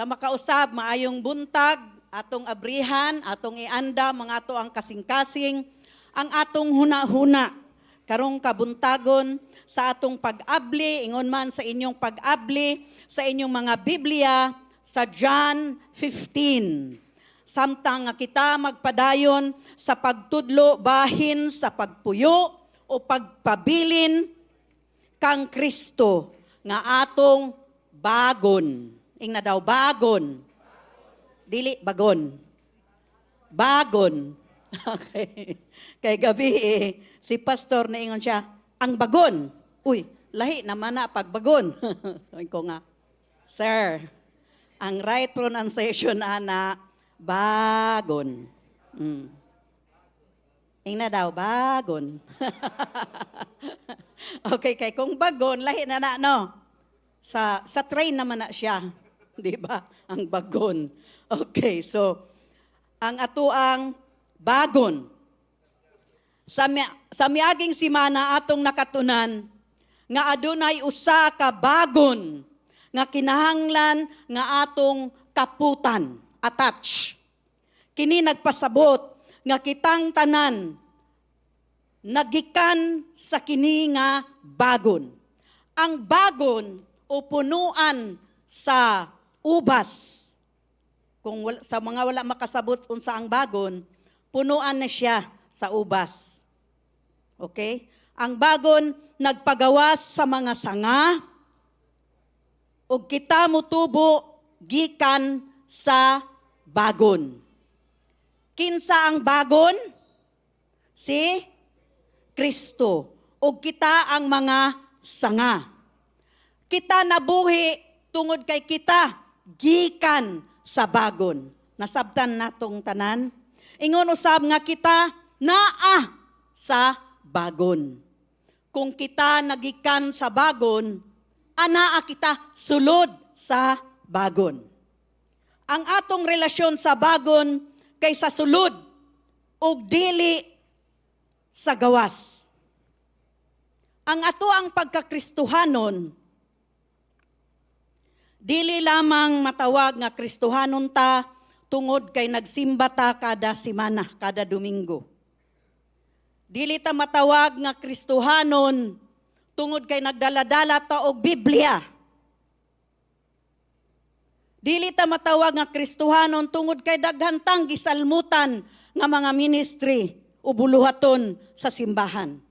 Sa makausab, maayong buntag, atong abrihan, atong ianda, mga ato ang kasing-kasing, ang atong huna-huna, karong kabuntagon sa atong pag-abli, ingon man sa inyong pag-abli, sa inyong mga Biblia, sa John 15. Samtang nga kita magpadayon sa pagtudlo bahin sa pagpuyo o pagpabilin kang Kristo nga atong bagon. Ing na daw, bagon. Dili, bagon. Bagon. Okay. Kay gabi si pastor na ingon siya, ang bagon. Uy, lahi naman na pagbagon. Sabi ko nga, sir, ang right pronunciation ana, bagon. Ing na daw, bagon. Okay, kay kung bagon, lahi na na, no? Sa train naman na siya. Di ba? Ang bagon. Okay, so, ang atuang bagon. Sa miaging simana atong nakatunan, nga adunay usa ka bagon, nga kinahanglan nga atong kaputan, attach. Kini nagpasabot, nga kitang tanan, nagikan sa kini nga bagon. Ang bagon o punuan sa ubas. Kung sa mga wala makasabot unsa ang bagon, punuan na siya sa ubas. Okay? Ang bagon nagpagawas sa mga sanga ug kita motubo gikan sa bagon. Kinsa ang bagon? Si Kristo. Ug kita ang mga sanga. Kita nabuhi tungod kay kita gikan sa bagon. Nasabtan natong tanan. Ingon usab nga kita naa sa bagon. Kung kita nagikan sa bagon, anaa kita sulod sa bagon. Ang atong relasyon sa bagon kay sa sulod ug dili sa gawas. Ang ato ang pagkakristohanon, dili lamang matawag nga Kristohanon ta tungod kay nagsimba ta kada semana, kada Domingo. Dili ta matawag nga Kristohanon tungod kay nagdaladala ta og Biblia. Dili ta matawag nga Kristohanon tungod kay daghantang gisalmutan nga mga ministry o buluhaton sa simbahan.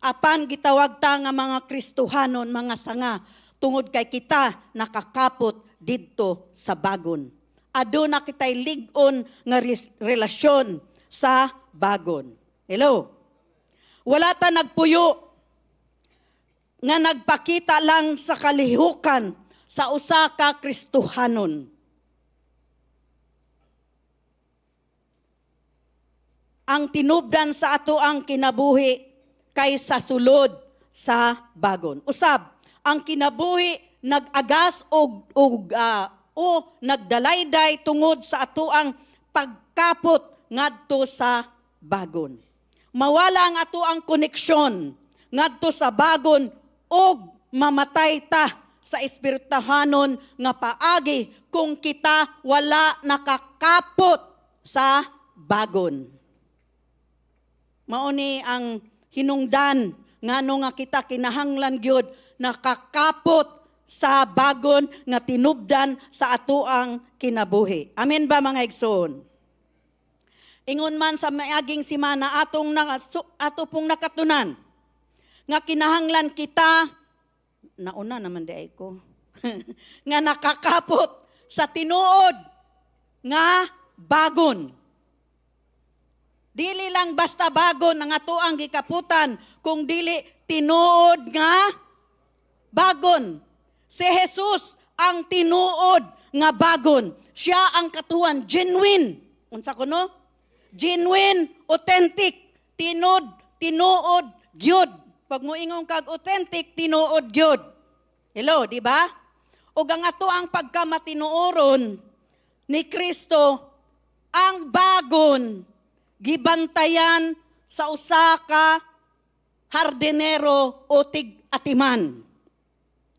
Apan gitawag ta nga mga Kristohanon, mga sanga, tungod kay kita nakakapot didto sa bagon. Aduna kitay lig-on nga relasyon sa bagon. Hello? Wala ta nagpuyo nga nagpakita lang sa kalihukan sa usa ka Kristohanon. Ang tinubdan sa ato ang kinabuhi kaysa sulod sa bagon. Usab, ang kinabuhi nag-agas o nagdalayday tungod sa atoang pagkapot ngadto sa bagon. Mawala ang atoang koneksyon ngadto sa bagon og mamatay ta sa espirituhanon nga paagi kung kita wala nakakapot sa bagon. Mao ni ang hinungdan ngano nga kita kinahanglan gyud nakakapot sa bagon nga tinubdan sa atoang kinabuhi. Amen ba mga igsoon? Ingon man sa miaging simana ato pong nakatunan nga kinahanglan kita, nauna naman di ko, nga nakakapot sa tinuod nga bagon. Dili lang basta bagon ang atoang gikaputan, kung dili tinuod nga bagon. Si Jesus ang tinuod nga bagon. Siya ang katuan, genuine. Unsa kuno? Genuine, authentic, tinuod, gyud. Pag mo ingong kag authentic, tinuod gyud. Hello, di ba? Ug ang ato ang pagkamatinuoron ni Kristo, ang bagon gibantayan sa usa ka hardinero o tig-atiman.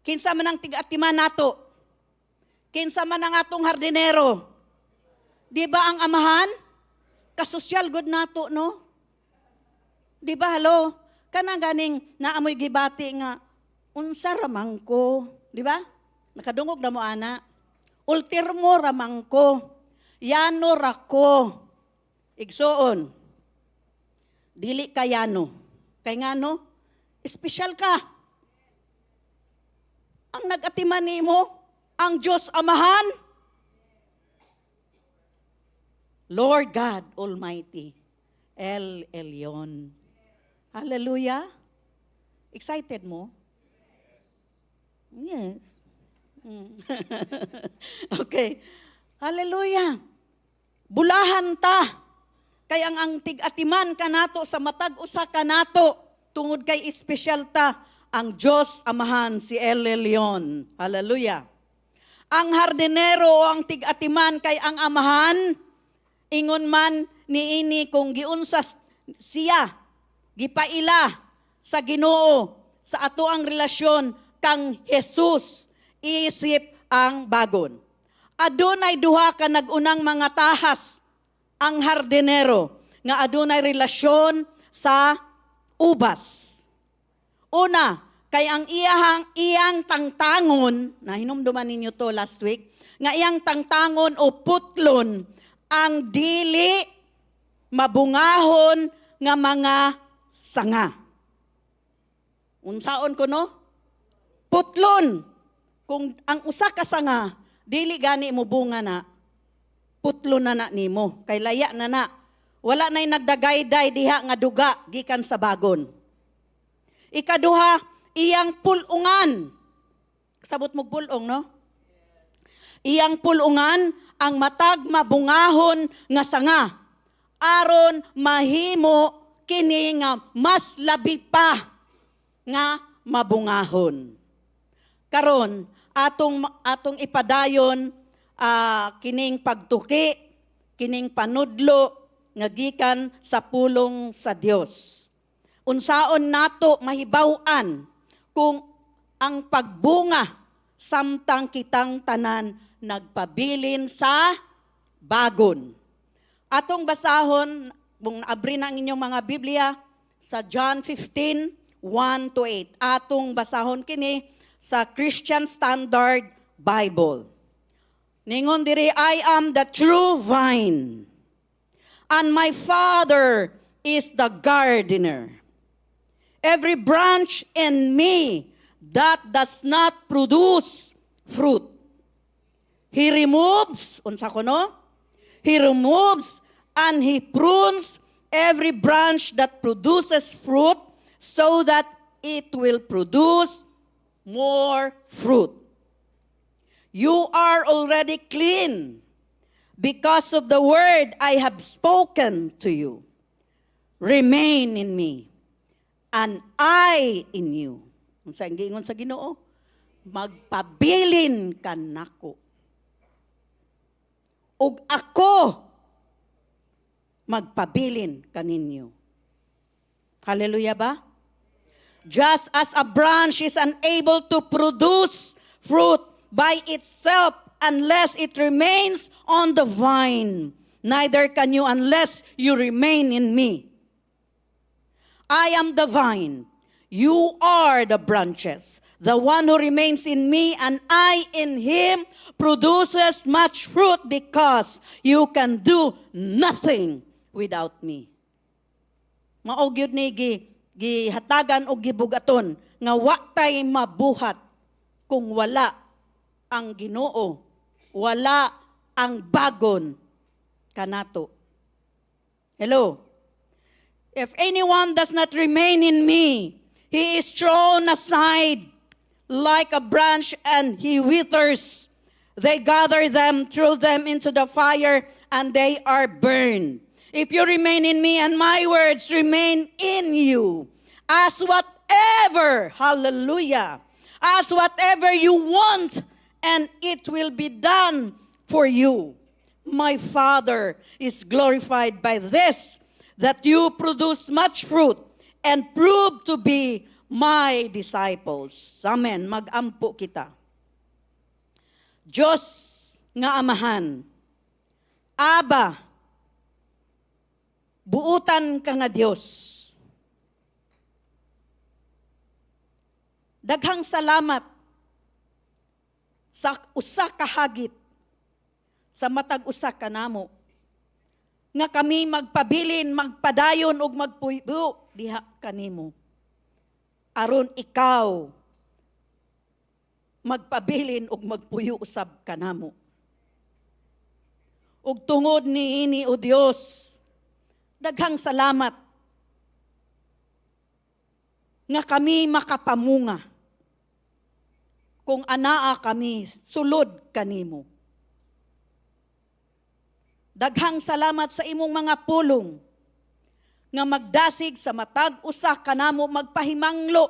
Kinsa man ang tig-atiman nato? Kinsa man ang atong hardinero? Di ba ang amahan? Kasosyal good nato, no? Di ba, halo? Kanang ganing naamoy gibati nga, unsa ramang ko. Di ba? Nakadungog na mo, ana. Ultirmo ramang ko. Yano rako. Igsoon. Dili ka yano. Kay nga no, espesyal ka. Ang nag-atiman nimo, ang Diyos Amahan, Lord God Almighty, El Elyon. Hallelujah. Excited mo? Yes. Okay. Hallelujah. Bulahan ta. Kay ang tig-atiman kanato sa matag usa kanato tungod kay espesyal ta ang Diyos Amahan si El Elyon. Hallelujah. Ang hardinero o ang tig-atiman kay ang amahan, ingon man niini kung giunsa siya, gipaila sa Ginoo sa ato ang relasyon kang Jesus, isip ang bagon. Adunay duha ka nagunang mga tahas ang hardinero nga adunay relasyon sa ubas. Una, kay ang iyang tangtangon, na hinumduman ninyo to last week, nga iyang tangtangon o putlon ang dili mabungahon nga mga sanga. Unsaon ko no? Putlon. Kung ang usa ka sanga, dili gani mo bunga na, putlon na nimo. Kay laya na. Wala na'y nagdagayday diha nga duga gikan sa bagon. Ikaduha, iyang pulungan. Sabot mo pulong, no? Iyang pulungan ang matag mabungahon nga sanga. Aron mahimo kini nga mas labi pa nga mabungahon. Karon atong ipadayon kining pagtuki, kining panudlo nga gikan sa pulong sa Dios. Unsaon nato mahibaw-an kung ang pagbunga samtang kitang tanan nagpabilin sa bagon. Atong basahon, kung abri na ang inyong mga Biblia, sa John 15, 1-8. Atong basahon kini sa Christian Standard Bible. Ningon diri, I am the true vine, and my Father is the gardener. Every branch in me that does not produce fruit, He removes, unsa ko no? He removes and He prunes every branch that produces fruit so that it will produce more fruit. You are already clean because of the word I have spoken to you. Remain in me, and I in you. Unsa ang giingon sa Ginoo? Magpabilin ka nako. Ug ako magpabilin kaninyo. Hallelujah ba? Just as a branch is unable to produce fruit by itself unless it remains on the vine, neither can you unless you remain in me. I am the vine, you are the branches. The one who remains in me and I in him produces much fruit because you can do nothing without me. Mao gyud ni gihatagan og gibugaton nga wa tay mabuhat kung wala ang Ginoo, wala ang bagon kanato. Hello. If anyone does not remain in me, he is thrown aside like a branch and he withers. They gather them, throw them into the fire, and they are burned. If you remain in me and my words remain in you, ask whatever, hallelujah, ask whatever you want, and it will be done for you. My Father is glorified by this, that you produce much fruit and prove to be my disciples. Amen. Mag-ampo kita. Diyos nga amahan, Aba, buutan ka nga Diyos. Daghang salamat sa usa ka hagit sa matag usa ka namo nga kami magpabilin, magpadayon ug magpuyo diha kanimo. Aron ikaw magpabilin ug magpuyo usab kanamo. Ug tungod niini o Dios, daghang salamat nga kami makapamunga kung anaa kami sulod kanimo. Daghang salamat sa imong mga pulong nga magdasig sa matag usa kanamo, magpahimanglo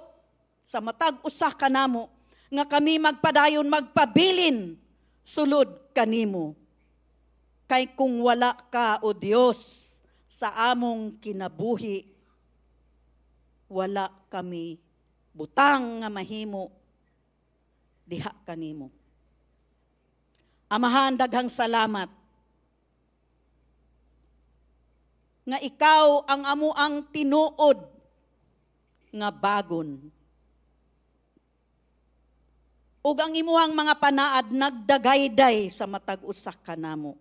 sa matag usa kanamo nga kami magpadayon, magpabilin sulod kanimo. Kay kung wala ka o Dios sa among kinabuhi, wala kami butang nga mahimo diha kanimo. Amahan, daghang salamat nga ikaw ang amuang tinuod nga bagon. Ug ang imuhang mga panaad nagdagayday sa matag usa kanamo.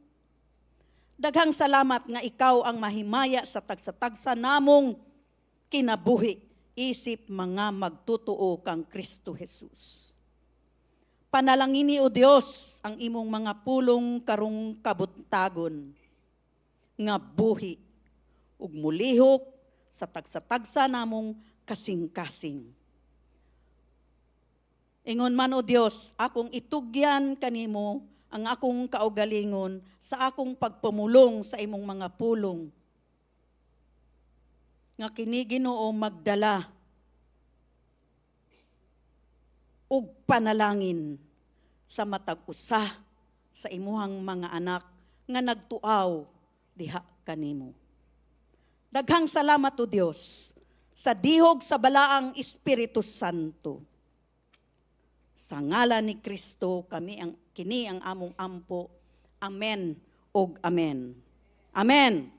Daghang salamat nga ikaw ang mahimaya sa tagsa-tagsa namong kinabuhi isip mga magtutuo kang Kristo Jesus. Panalangini o Dios ang imong mga pulong karong kabuntagon nga buhi ug mulihok sa tagsa-tagsa namong kasing-kasing. Ingon man o Dios, akong itugyan kanimo ang akong kaugalingon sa akong pagpumulong sa imong mga pulong. Nga kini Ginoo magdala ug panalangin sa matag usa sa imuhang mga anak nga nagtuaw diha kanimo. Daghang salamat o Dios sa dihog sa balaang Espiritu Santo. Sa ngalan ni Kristo kini ang among ampo. Amen ug amen. Amen.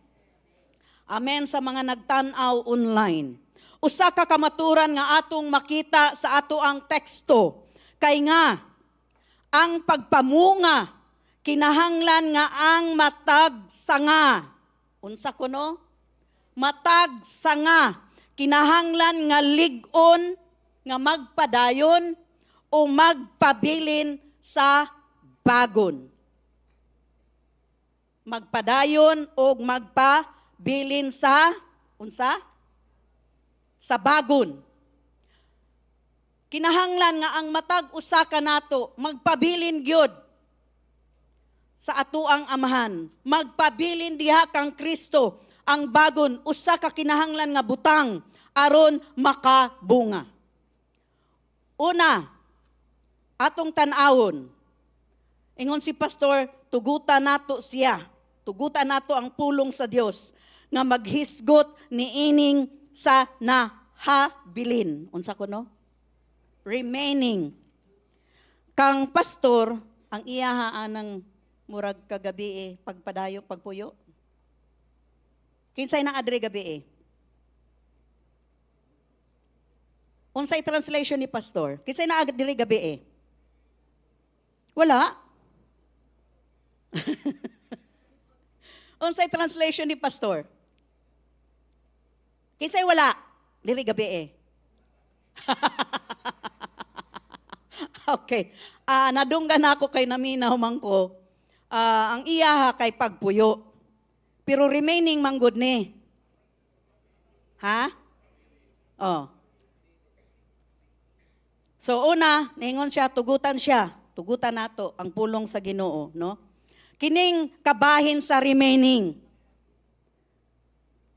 Amen sa mga nagtan-aw online. Usa ka kamaturan nga atong makita sa ato ang teksto. Kay nga, ang pagpamunga, kinahanglan nga ang matag sanga. Unsa kuno? Matag sanga. Kinahanglan nga lig-on, nga magpadayon, o magpabilin sa bagon. Magpadayon o magpabilin sa, unsa? Sa bagon. Kinahanglan nga ang matag usa ka nato magpabilin gyud sa atoang amahan. Magpabilin diha kang Kristo ang bagon usa ka kinahanglan nga butang aron makabunga. Una, atong tan-awon. Ingon si pastor, tugutan nato siya. Tugutan nato ang pulong sa Dios nga maghisgot niining sa nahabilin. Unsa kuno? Remaining. Kang pastor, ang iyahaan ng murag kagabi pagpadayo, pagpuyo. Kinsay na adre gabi Unsay translation ni pastor? Kinsay na adre gabi Wala. Unsay translation ni pastor? Kinsay wala? Diri gabi Okay. Nadunggan ako kay naminaw man ko. Ang iyaha kay pagpuyo. Pero remaining manggod ni. Ha? Oh. So una, ningon siya, tugutan siya. Tugutan nato ang pulong sa Ginoo, no? Kining kabahin sa remaining.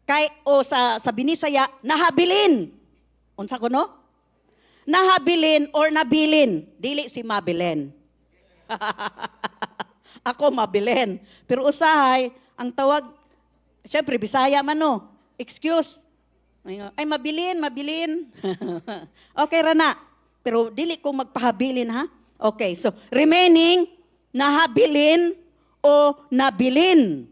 Kay o sa Binisaya, nahabilin. Unsa kuno? Nahabilin or nabilin, dili si mabilin. Ako mabilin. Pero usahay, ang tawag, syempre Bisaya man no, excuse. Ay mabilin. Okay ra na. Pero dili ko magpahabilin ha. Okay, so remaining, nahabilin o nabilin.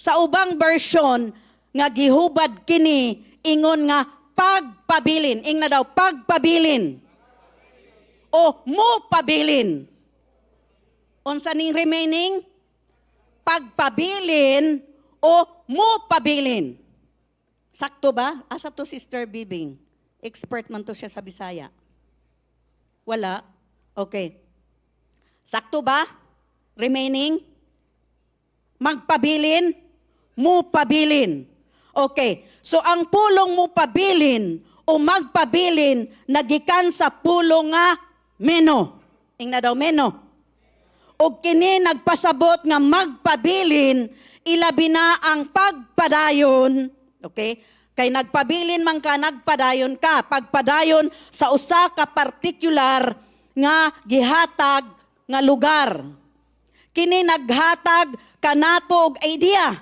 Sa ubang version nga gihubad kini ingon nga pagpabilin. Ing na daw pagpabilin o mo pabilin. Unsa ning remaining? Pagpabilin o mo pabilin. Sakto ba? Asa to Sister Bibing? Expert man to siya sa Bisaya. Wala? Okay. Sakto ba? Remaining? Magpabilin? Mo pabilin. Okay. So ang pulong mo pabilin o magpabilin nagikan sa pulong nga meno. Ing na daw meno. O kini nagpasabot nga magpabilin ilabi na ang pagpadayon. Okay? Kay nagpabilin man ka, nagpadayon ka. Pagpadayon sa usa ka partikular nga gihatag nga lugar. Kini naghatag kanato og idea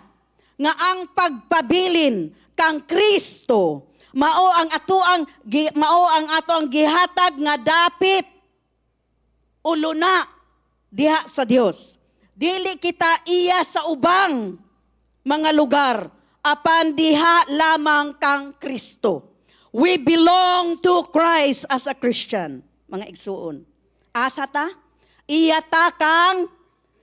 nga ang pagpabilin kang Kristo mao ang ato ang gihatag nga dapit uluna diha sa Dios. Dili kita iya sa ubang mga lugar apan diha lamang kang Kristo. We belong to Christ as a Christian, mga igsuon. Asa ta? Iya ta kang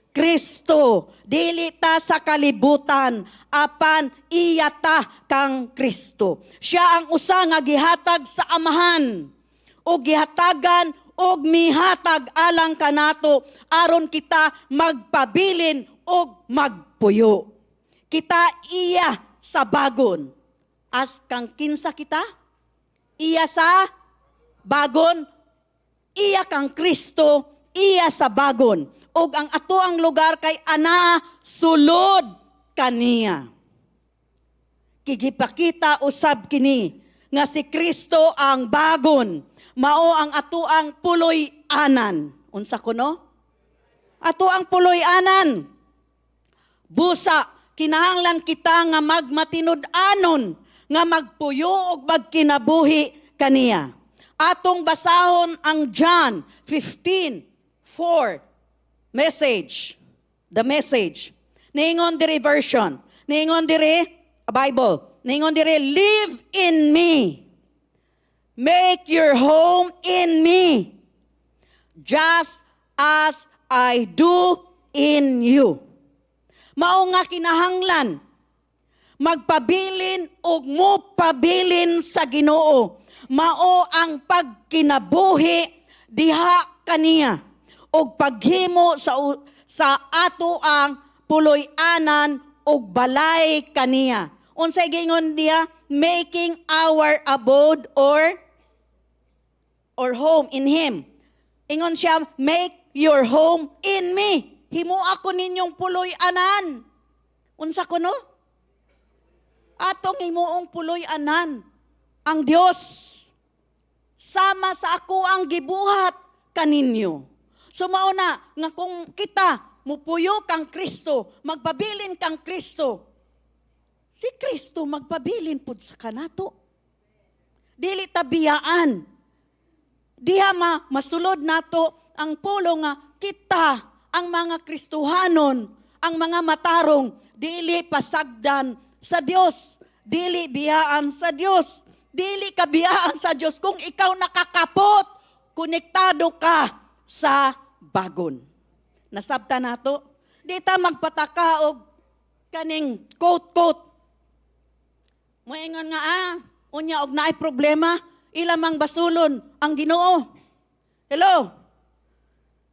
Kristo. Dili ta sa kalibutan, apan iya ta kang Kristo. Siya ang usa nga gihatag sa amahan o gihatagan og mihatag alang kanato aron kita magpabilin og magpuyo. Kita iya sa bagon. As kang kinsa kita? Iya sa bagon. Iya kang Kristo. Iya sa bagon. Og ang ato ang lugar kay ana sulod kaniya. Kigipakita usab kini nga si Kristo ang bagon. Mao ang ato ang puloy-anan. Unsa kuno? Ato ang puloy-anan. Busa, kinahanglan kita nga magmatinud-anon, nga magpuyo og magkinabuhi kaniya. Atong basahon ang John 15:4. Message. The message. Ningon diri version. Ningon diri Bible. Ningon diri, live in me. Make your home in me. Just as I do in you. Mao nga kinahanglan magpabilin og mo pabilin sa Ginoo. Mao ang pagkinabuhi diha kaniya og paghimo sa ato ang puloy-anan og balay kaniya. Unsay gingon diha? Making our abode or home in Him. Ingon siya, make your home in me. Himo ako ninyong puloy-anan. Unsa kuno? Atong himuong puloy-anan ang Dios. Sama sa ako ang gibuhat kaninyo. So mauna nga kung kita mupuyo kang Kristo, magpabilin kang Kristo, si Kristo magpabilin pud sa kanato. Dili tabiyaan. Diha masulod nato ang pulo nga kita ang mga Kristohanon, ang mga matarong, dili pasagdan sa Dios, dili biyaan sa Dios, dili kabiyaan sa Dios kung ikaw nakakapot, konektado ka sa bagon. Nasabta nato, di ta magpataka og kaning quote. Moingon nga unya og naay problema, ilamang basulon ang Ginoo. Hello?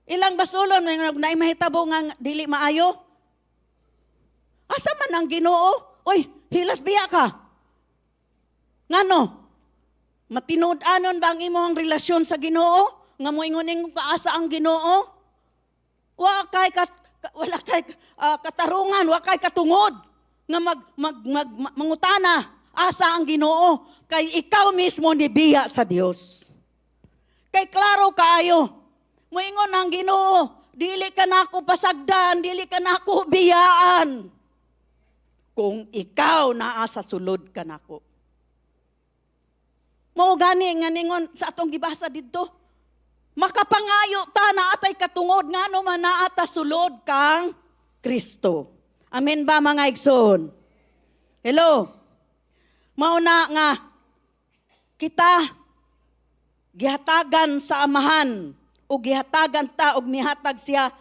Ilang basulon na mahitabo nga dili maayo? Asa man ang Ginoo? Oy, hilas biya ka. Ngano? Matinud-anon ba ang imong relasyon sa Ginoo? Nga moingon kaasa ang Ginoo? Wala kay katarungan, wala kay katungod nga mangutana asa ang Ginoo kay ikaw mismo nibiya sa Dios. Kay klaro kaayo. Moingon ang Ginoo, dili ka nako pasagdan, dili ka nako biyaan. Kung ikaw naa sa sulod ka nako. Mao gani nga ningon sa atong gibasa didto. Makapangayo ta na atay katungod nga no man naata sulod kang Kristo. Amen ba mga igsoon? Hello. Mauna nga kita gihatagan sa amahan o gihatagan ta og mihatag siya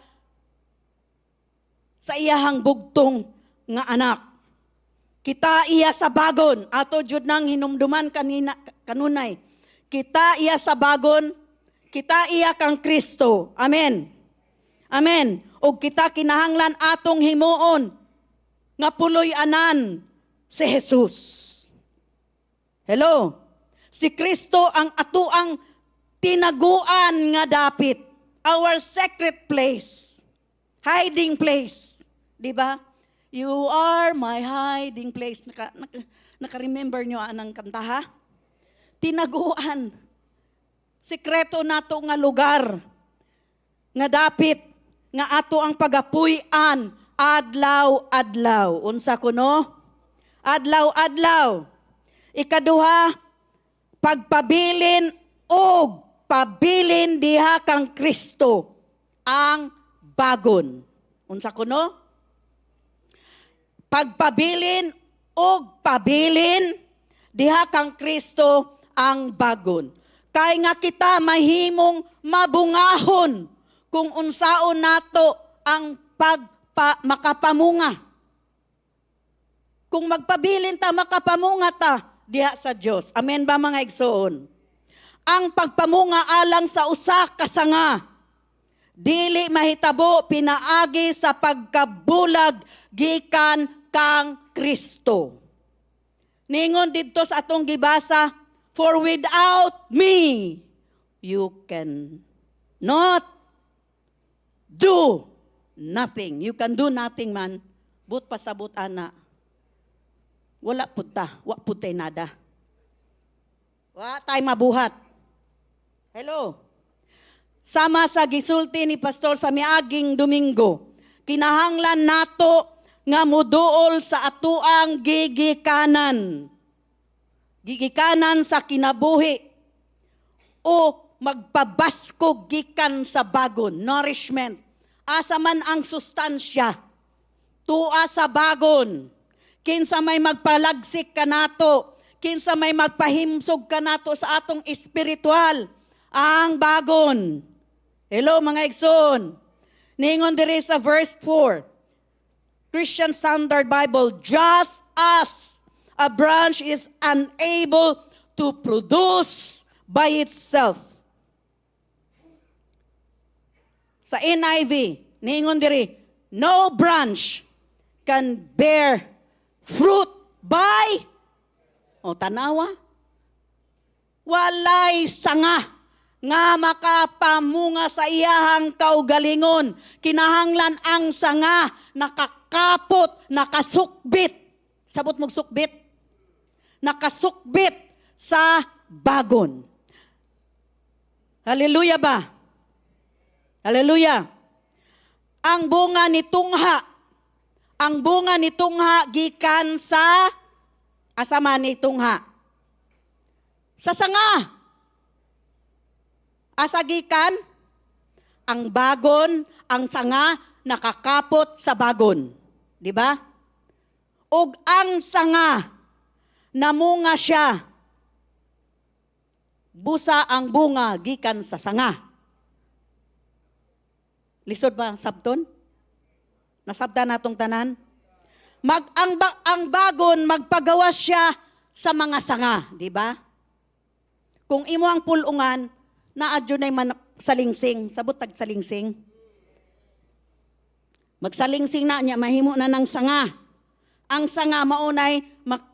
sa iyahang bugtong nga anak. Kita iya sa bagon ato jud nang hinumduman kanunay. Kita iya sa bagon, kita iya kang Kristo. Amen. Amen. Og kita kinahanglan atong himuon nga puloy-anan si Jesus. Hello. Si Kristo ang atuang tinaguan nga dapit. Our secret place. Hiding place. Di ba? You are my hiding place. Naka-remember nyo anang kanta ha? Tinaguan. Sikreto nato nga lugar. Nga dapit. Nga ato ang pagapuy-an. Adlaw-adlaw. Unsa kuno? Adlaw-adlaw. Ikaduha, pagpabilin o pabilin diha kang Kristo ang bagon. Unsa kuno? Pagpabilin o pabilin diha kang Kristo ang bagon. Kay nga kita mahimong mabungahon kung unsaon nato ang makapamunga. Kung magpabilin ta, makapamunga ta diha sa Dios. Amen ba mga igsoon? Ang pagpamunga alang sa usa ka sanga, dili mahitabo pinaagi sa pagkabulag gikan kang Kristo. Ningon didto sa atong gibasa, for without me, you can not do nothing. You can do nothing man, but pasabot ana. Wala punta, wa puntay nada. Wa tay mabuhat. Hello. Sama sa gisulti ni Pastor sa miaging Domingo, kinahanglan nato nga muduol sa atuang gigikanan. Gigikanan sa kinabuhi o magpabasko gikan sa bagon, nourishment. Asa man ang sustansya, tua sa bagon. Kinsa may magpalagsik kanato, kinsa may magpahimsog kanato sa atong espiritual, ang bagon. Hello mga igsoon. Ningon diri sa verse 4. Christian Standard Bible, just as a branch is unable to produce by itself. Sa NIV, ningon diri, no branch can bear fruit by, tanawa, walay sanga nga makapamunga sa iyahang kaugalingon. Kinahanglan ang sanga nakakapot, nakasukbit. Sabot mong sukbit? Nakasukbit sa bagon. Hallelujah ba? Hallelujah. Ang bunga ni tungha gikan sa asama ni tungha. Sa sanga. Asagikan, ang bagon, ang sanga, nakakapot sa bagon. Di ba? Ug ang sanga, namunga siya. Busa ang bunga, gikan sa sanga. Lisod ba, sabton? Nasabta natong tanan? Ang bagon, magpagawas siya sa mga sanga. Di ba? Kung imo ang pulungan, naadyo na man salingsing. Sabot tag salingsing. Magsalingsing na niya, mahimo na ng sanga. Ang sanga maunay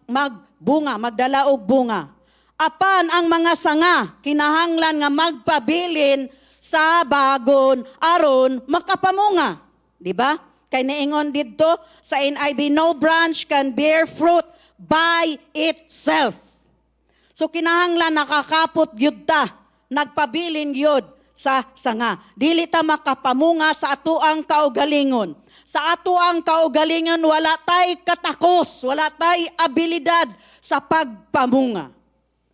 magbunga, magdala og bunga. Apan ang mga sanga, kinahanglan nga magpabilin sa bagon aron makapamunga. Di ba? Kay naingon didto sa NIV, no branch can bear fruit by itself. So kinahanglan nakakapot gyud ta. Nagpabilin yod sa sanga. Dili ta makapamunga sa atuang kaugalingon. Sa atuang kaugalingon, wala tay katakos, wala tay abilidad sa pagpamunga.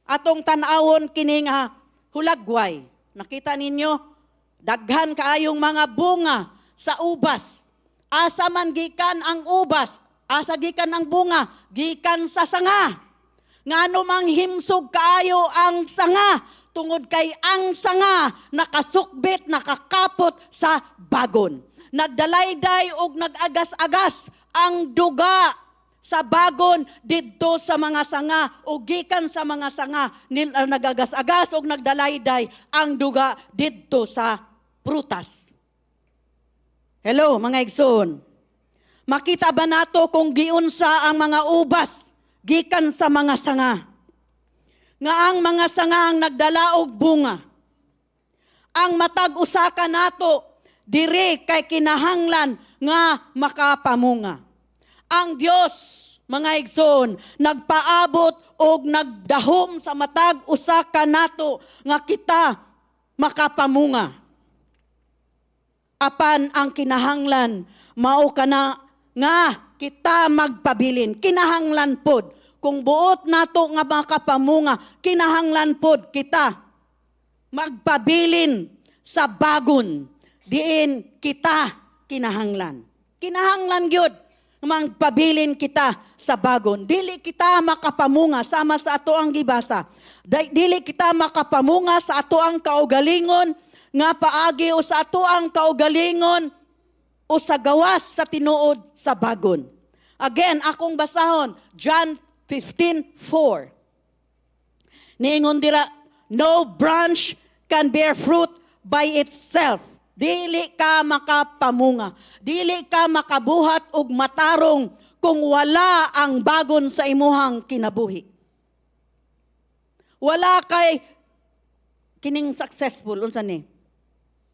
Atong tanawon kining hulagway. Nakita ninyo? Daghan kaayong mga bunga sa ubas. Asa man gikan ang ubas, asa gikan ang bunga, gikan sa sanga. Ngano mang himsog kaayo ang sanga, tungod kay ang sanga nakasukbit, nakakapot sa bagon. Nagdalayday og nagagas-agas ang duga sa bagon didto sa mga sanga o gikan sa mga sanga nagagas-agas og nagdalayday ang duga didto sa prutas. Hello mga igsoon. Makita ba nato kung giunsa ang mga ubas gikan sa mga sanga? Nga ang mga sanga ang nagdala og bunga. Ang matag usaka nato dire kay kinahanglan nga makapamunga. Ang Dios, mga igsoon, nagpaabot og nagdahom sa matag usaka nato nga kita makapamunga. Apan ang kinahanglan mao kana nga kita magpabilin. Kinahanglan pod kung buot nato nga makapamunga, kinahanglan pod kita magpabilin sa bagon. Diin kita kinahanglan. Kinahanglan gyud magpabilin kita sa bagon. Dili kita makapamunga sama sa ato ang gibasa. Dili kita makapamunga sa ato ang kaugalingon nga paagi o sa ato ang kaugalingon o sa gawas sa tinuod sa bagon. Again, akong basahon, John 15:4. Niingon dira, no branch can bear fruit by itself. Dili ka makapamunga. Dili ka makabuhat og matarong kung wala ang bagon sa imuhang kinabuhi. Wala kay kining successful. Unsa ni?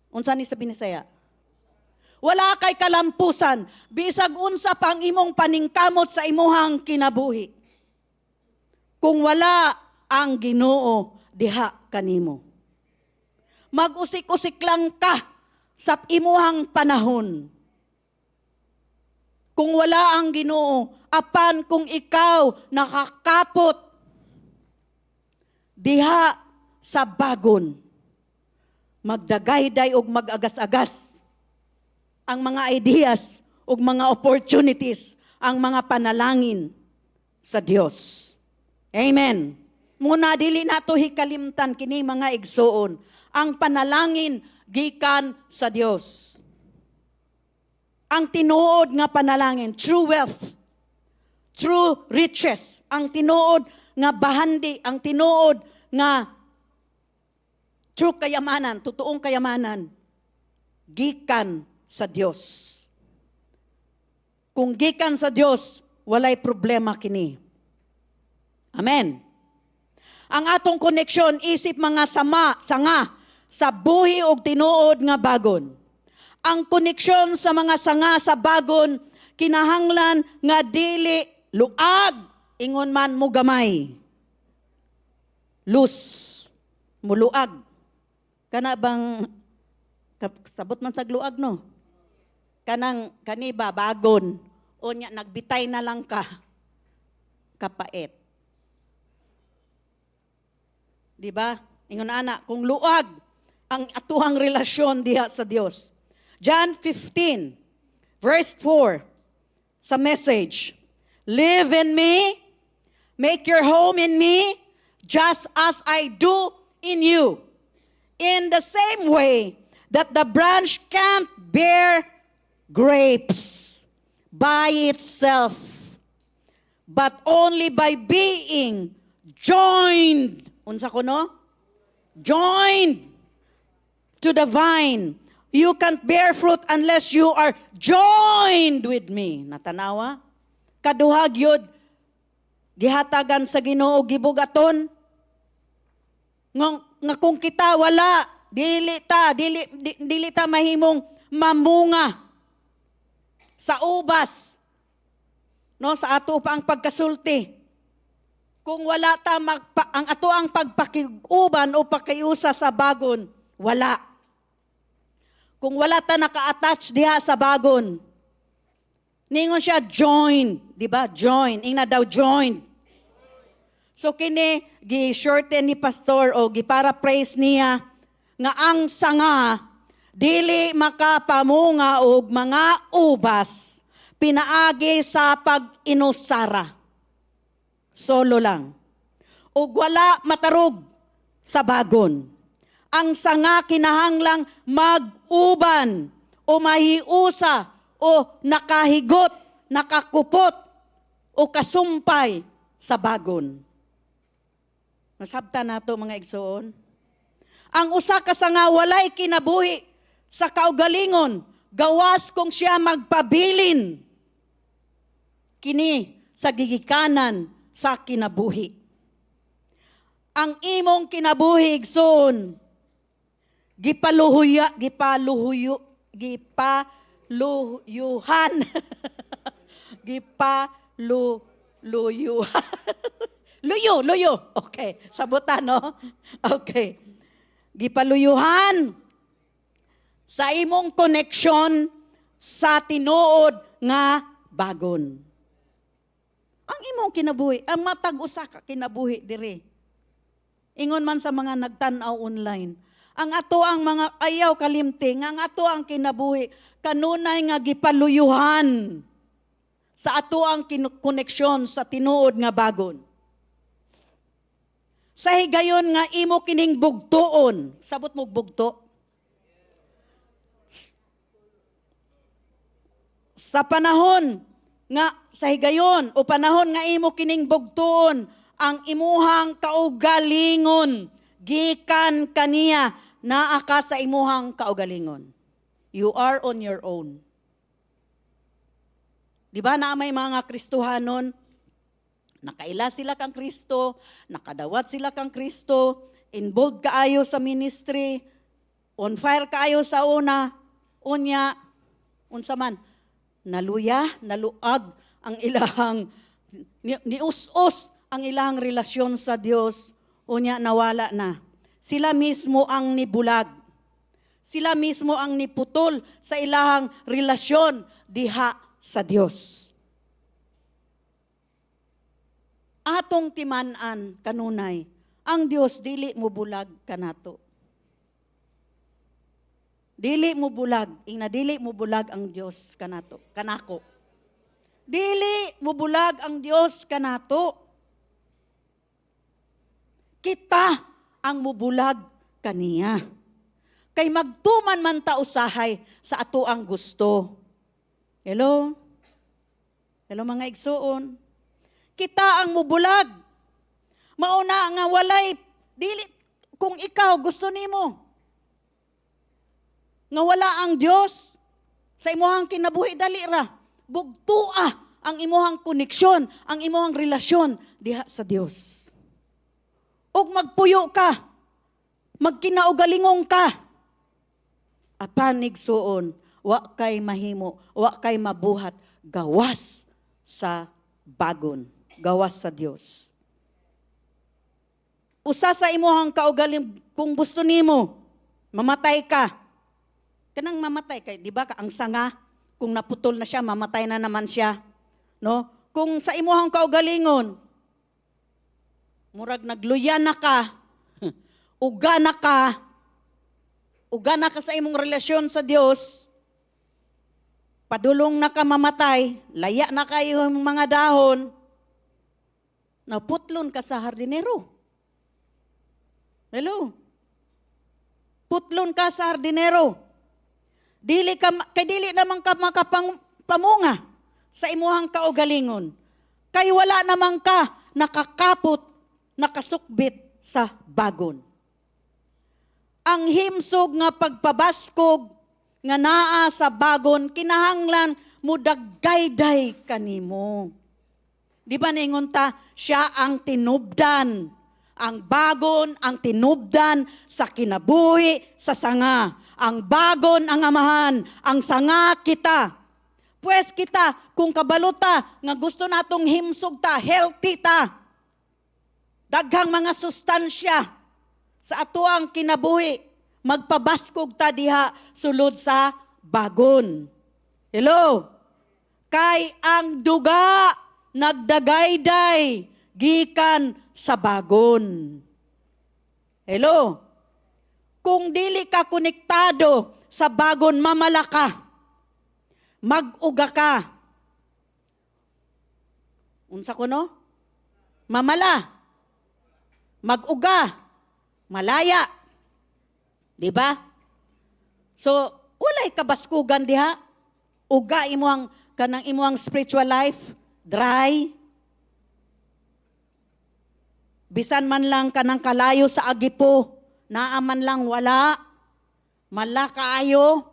Unsa ni sa Binisaya? Wala kay kalampusan. Bisag unsa pang imong paningkamot sa imuhang kinabuhi. Kung wala ang Ginoo diha kanimo. Mag-usik-usik lang ka sa imuhang panahon. Kung wala ang Ginoo, apan kung ikaw nakakapot diha sa bagon, magdagayday og mag-agas-agas ang mga ideas ug mga opportunities, ang mga panalangin sa Dios. Amen. Muna dili nato hikalimtan kini mga igsoon, ang panalangin gikan sa Dios. Ang tinuod nga panalangin, true wealth, true riches, ang tinuod nga bahandi, ang tinuod nga true kayamanan, totoong kayamanan, gikan sa Dios. Kung gikan sa Dios, walay problema kini. Amen. Ang atong koneksyon, isip mga sanga, sa buhi og tinuod nga bagon. Ang koneksyon sa mga sanga sa bagon, kinahanglan nga dili luag, ingon man mo gamay. Lus, muluag. Kana bang, sabot man sa luag no? Kani ba, bagon. O nya, nagbitay na lang ka. Kapait. Diba? Ingon anak, kung luag, ang atuhang relasyon diha sa Dios. John 15, verse 4, sa message, live in me, make your home in me, just as I do in you. In the same way that the branch can't bear grapes by itself, but only by being joined. Unsa ko no? Joined to the vine. You can't bear fruit unless you are joined with me. Natanawa? Kaduhag yun. Gihatagan sa Ginoo, gibugaton. Nga kung kita wala, dili ta mahimong mamunga sa ubas. No, sa ato pa ang pagkasulti. Kung wala ta ang ato ang pagpakiguban o pakiusa sa bagon, wala. Kung wala ta naka-attach diha sa bagon, ningon siya join, di ba? Join, ina daw join. So kini gi-shorten ni pastor o gi-paraphrase niya nga ang sanga dili makapamunga og mga ubas pinaagi sa pag-inusara. Solo lang. Ug wala matarog sa bagon. Ang sanga kinahanglang mag-uban o mahiusa o nakahigot, nakakupot o kasumpay sa bagon. Nasabta nato mga igsoon. Ang usa ka sanga walay kinabuhi sa kaugalingon, gawas kung siya magpabilin kini sa gigikanan sa kinabuhi. Ang imong kinabuhi igsoon gipaluyuhan gipaluyuhan luyo okay sabutan no okay gipaluyuhan sa imong koneksyon sa tinuod nga bagon. Ang imong kinabuhi ang matag usa ka kinabuhi diri ingon man sa mga nagtan-aw online. Ang ato ang mga ayaw kalimting, ang ato ang kinabuhi, kanunay nga gipaluyuhan sa ato ang koneksyon sa tinuod nga bagon. Sa higayon nga imo kining bugtoon, sabot mo bugto. Sa panahon nga sa higayon o panahon nga imo kining bugtoon, ang imuhang kaugalingon gikan kaniya naa ka sa imuhang kaugalingon. You are on your own. Di ba na may mga Kristohanon, nakaila sila kang Kristo, nakadawat sila kang Kristo, involved kaayo sa ministry, on fire kaayo sa una, unya, unsa man, naluya, naluag ang ilahang, nius-us ang ilang relasyon sa Diyos, unya nawala na. Sila mismo ang nibulag. Sila mismo ang niputol sa ilahang relasyon diha sa Diyos. Atong timan-an kanunay, ang Diyos dili mo bulag kanato. Dili mo bulag, ing dili mo bulag ang Diyos kanato, kanako. Dili mo bulag ang Diyos kanato. Kita ang mubulag kaniya. Kay magtuman man ta usahay sa ato ang gusto. Hello? Hello mga igsoon. Kita ang mubulag. Mauna nga walay, dili, kung ikaw gusto nimo. Nga wala ang Diyos sa imuhang kinabuhi dali ra. Bugtua ang imuhang koneksyon, ang imuhang relasyon diha sa Diyos. Og magpuyo ka, magkinaugalingong ka. Apan igsuon, wa kay mahimo, wa kay mabuhat, gawas sa bagon, gawas sa Dios. Usa sa imuhang kaugaling, kung gusto nimo, mamatay ka. Kanang mamatay kay, di ba ang sanga, kung naputol na siya, mamatay na naman siya. No? Kung sa imuhang kaugalingon, murag nagluya na ka, uga na ka sa imong relasyon sa Dios, padulong na ka mamatay, laya na kayo mga dahon, naputlon ka sa hardinero. Hello? Putlon ka sa hardinero. Dili naman ka makapamunga sa imuhang kaugalingon. Kay wala naman ka nakakapot, nakasukbit sa bagon. Ang himsog nga pagpabaskog nga naa sa bagon, kinahanglan mo daggayday kanimo. Di ba ningon ta, siya ang tinubdan. Ang bagon, ang tinubdan sa kinabuhi, sa sanga. Ang bagon, ang amahan. Ang sanga kita. Pues kita, kung kabaluta, nga gusto natong himsog ta, healthy ta, daghang mga sustansya sa atuang kinabuhi, magpabaskog ta diha sulod sa bagon. Hello? Kay ang duga nagdagayday gikan sa bagon. Hello? Kung dili ka konektado sa bagon, mamala ka. Mag-uga ka. Unsa ko no? Mamala. Mag-uga. Malaya. Di ba? So, walay kabaskugan diha. Uga imuang kanang imuang spiritual life dry. Bisan man lang kanang kalayo sa agipo, naaman lang wala. Mala kaayo.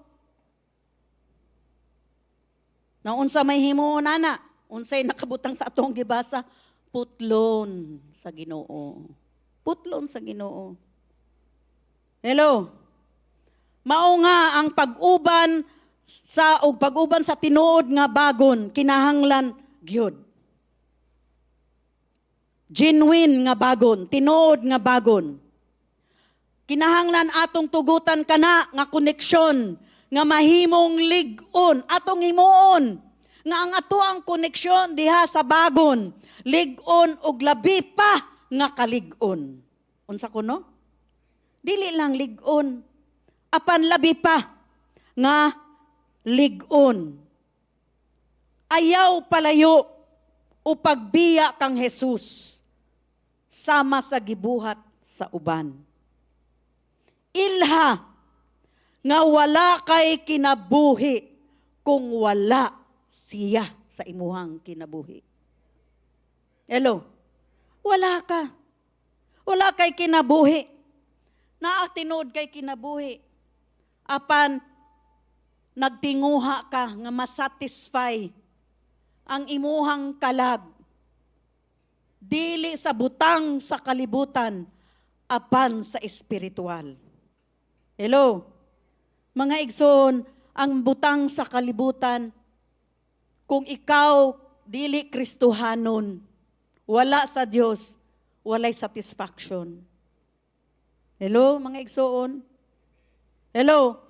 Na unsa may himuon ana? Unsay nakabutang sa atong gibasa? Putlon sa Ginoo. Putlon sa Ginoo. Hello. Mao nga ang pag-uban sa tinuod nga bagon kinahanglan gyud. Genuine nga bagon, tinuod nga bagon. Kinahanglan atong tugutan kana nga koneksyon nga mahimong lig-on, atong himuon, nga ang atoang koneksyon diha sa bagon, lig-on og labi pa nga kalig-on. Unsa kuno? Dili lang lig-on, apan labi pa nga lig-on. Ayaw palayo o pagbiya kang Jesus sama sa gibuhat sa uban. Ilha nga wala kay kinabuhi kung wala siya sa imuhang kinabuhi. Hello? Wala ka. Wala kay kinabuhi. Naatinood kay kinabuhi. Apan, nagtinguha ka nga masatisfy ang imuhang kalag. Dili sa butang sa kalibutan, apan sa espiritual. Hello? Mga igsoon, ang butang sa kalibutan, kung ikaw dili Kristohanon, wala sa Dios, walay satisfaction. Hello, mga igsoon? Hello?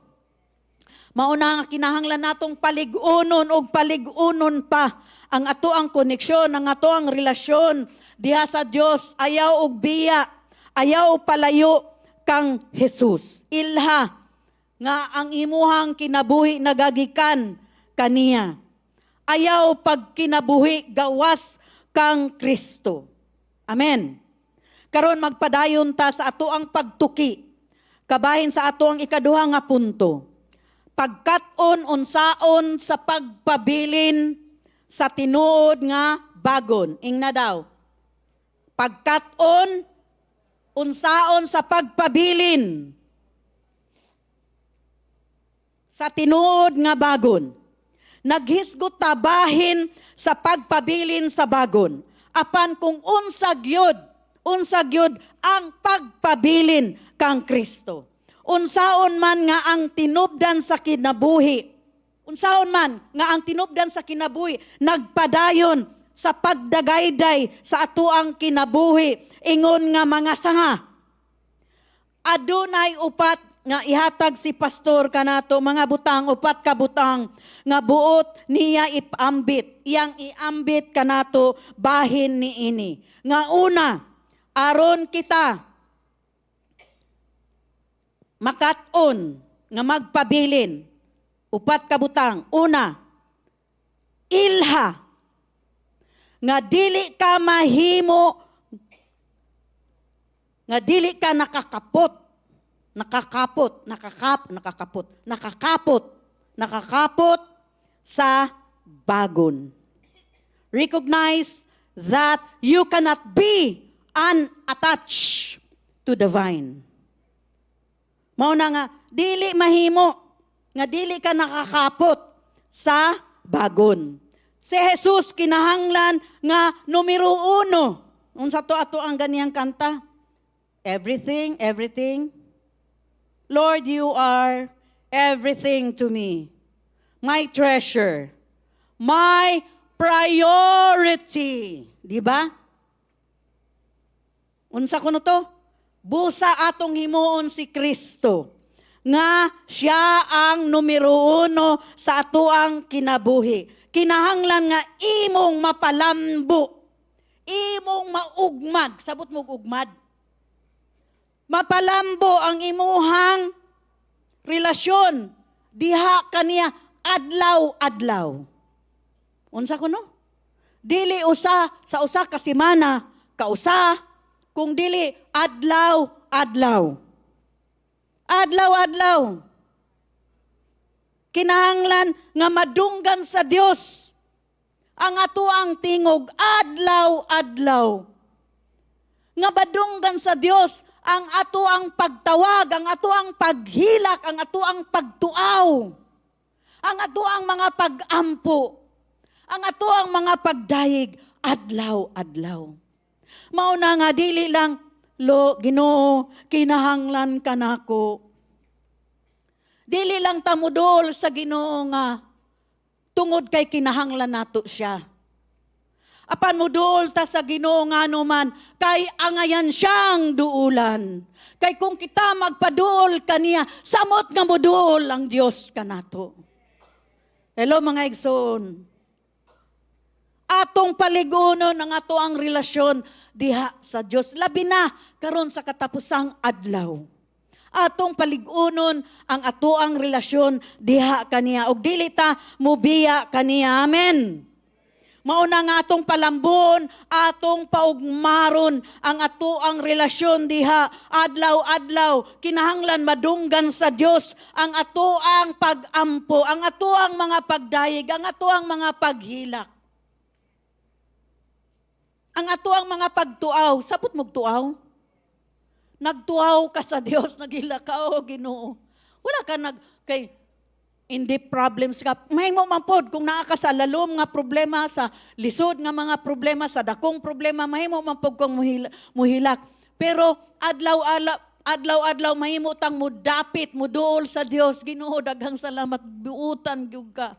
Mauna nga kinahanglan natong palig-unon o palig-unon pa ang atoang koneksyon, ang atoang relasyon diha sa Dios. Ayaw og biya, ayaw palayo kang Jesus. Ilha nga ang imuhang kinabuhi nagagikan kaniya. Ayaw pag kinabuhi gawas kang Kristo. Amen. Karon magpadayon ta sa atoang pagtuki. Kabahin sa atoang ikaduha nga punto. Pagkat-on unsaon sa pagpabilin sa tinuod nga bagon. Ingna daw. Pagkat-on unsaon sa pagpabilin sa tinuod nga bagon. Naghisgot tabahin sa pagpabilin sa bagon. Apan kung unsag yod ang pagpabilin kang Kristo. Unsaon man nga ang tinubdan sa kinabuhi. Unsaon man nga ang tinubdan sa kinabuhi nagpadayon sa pagdagayday sa atuang kinabuhi ingon nga mga sanga. Adunay upat nga ihatag si pastor kanato mga butang, upat ka butang nga buot niya ipambit. Iyang iambit kanato bahin ni ini. Nga una, aron kita makat-on nga magpabilin. Upat ka butang. Una, ilha nga dili ka mahimo, nga dili ka nakakapot sa bagon. Recognize that you cannot be unattached to the vine. Mao na nga, dili mahimo, nga dili ka nakakapot sa bagon. Si Jesus kinahanglan nga numero 1. Unsa to ato ang ganiyang kanta? Everything, everything. Lord, you are everything to me. My treasure. My priority. Di ba? Unsa kuno to? Busa atong himuon si Kristo. Nga siya ang numero 1 sa atoang kinabuhi. Kinahanglan nga imong mapalambo. Imong maugmad. Sabot mo ugmad. Mapalambo ang imuhang relasyon diha kaniya adlaw-adlaw. Unsa kuno? Dili usa sa usa ka semana kausa, kung dili adlaw-adlaw. Adlaw-adlaw. Kinahanglan nga madunggan sa Dios ang atuang tingog adlaw-adlaw. Nga madunggan sa Dios ang atuang pagtawag, ang atuang paghilak, ang atuang pagtuaw, ang atuang mga pagampo, ang atuang mga pagdayeg adlaw-adlaw. Mauna nga dili lang, Ginoo, kinahanglan ka nako. Dili lang tamudol sa Ginoo nga tungod kay kinahanglan nato siya. Apan mudol ta sa Ginoo nga naman kay angayan siyang duulan. Kay kung kita magpaduol kaniya, samot nga mudol ang Dios kanato. Hello mga igsoon. Atong paligunon ang ato ang relasyon diha sa Dios. Labi na karon sa katapusang adlaw. Atong paligunon ang ato ang relasyon diha kaniya ug dili ta mubiya kaniya. Amen. Mauna nga atong palambon, atong paugmaron ang ato ang relasyon diha adlaw-adlaw. Kinahanglan madunggan sa Dios ang ato ang pagampo, ang ato ang mga pagdayeg, ang ato ang mga paghilak. Ang ato ang mga pagtuaw, sapot mong tuaw? Nagtuaw ka sa Dios, naghila ka, o Ginoo. Wala ka kay hindi problems ka. May mo mampod kung naa ka sa lalom nga problema, sa lisod nga mga problema, sa dakong problema, may mo mampod kung muhilak. Pero adlaw-adlaw mahimo tang mudapit, muduol sa Dios. Ginoo, daghang salamat, buutan gyud ka.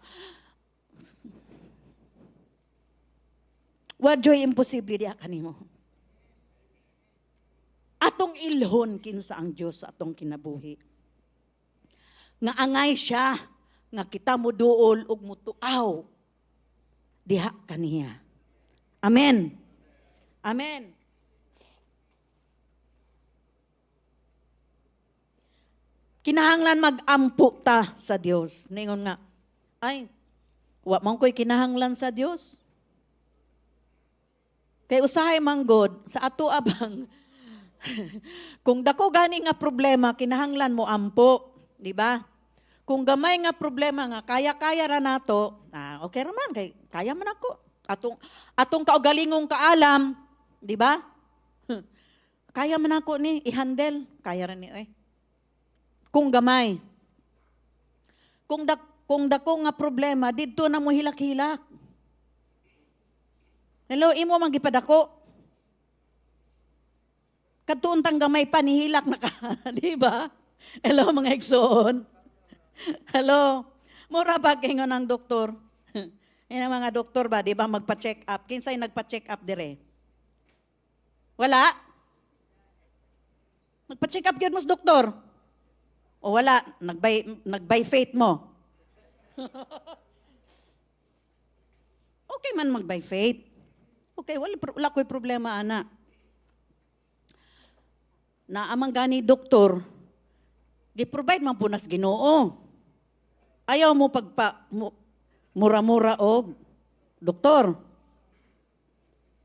Wadyo'y imposible diya kanimo. Atong ilhon kinsa ang Dios sa atong kinabuhi. Nga angay siya, nga kita mo duol ug mutuaw diha kaniya. Amen. Amen. Kinahanglan mag-ampo ta sa Dios. Ningon nga, ay, wa man ko'y kinahanglan sa Dios. Kay usahay manggod sa ato abang kung dako gani nga problema kinahanglan mo ampo, di ba? Kung gamay nga problema nga kaya-kaya ra nato, okay ra man kay kaya man ako. Atong kaugalingong kaalam, di ba? Kaya man ako ni i-handle, kaya ra ni Kung gamay. Kung dako nga problema didto na mo hilak-hilak. Hello, imo man gipadako. Kadtuon tang gamay panihilak na ka, di ba? Hello mga igsoon. Hello. Mura ba kay ng doktor? Yan ang mga doktor ba, di ba magpa-check up? Kinsay nagpa-check up dire? Wala? Nagpa-check up yun mo sa doktor? O wala? Nagbay faith mo? Okay man magbay faith. Okay, wala ko'y problema, ana. Na amang gani doktor, gi-provide man po nas Ginoo. Ayaw mo mura-mura og doktor.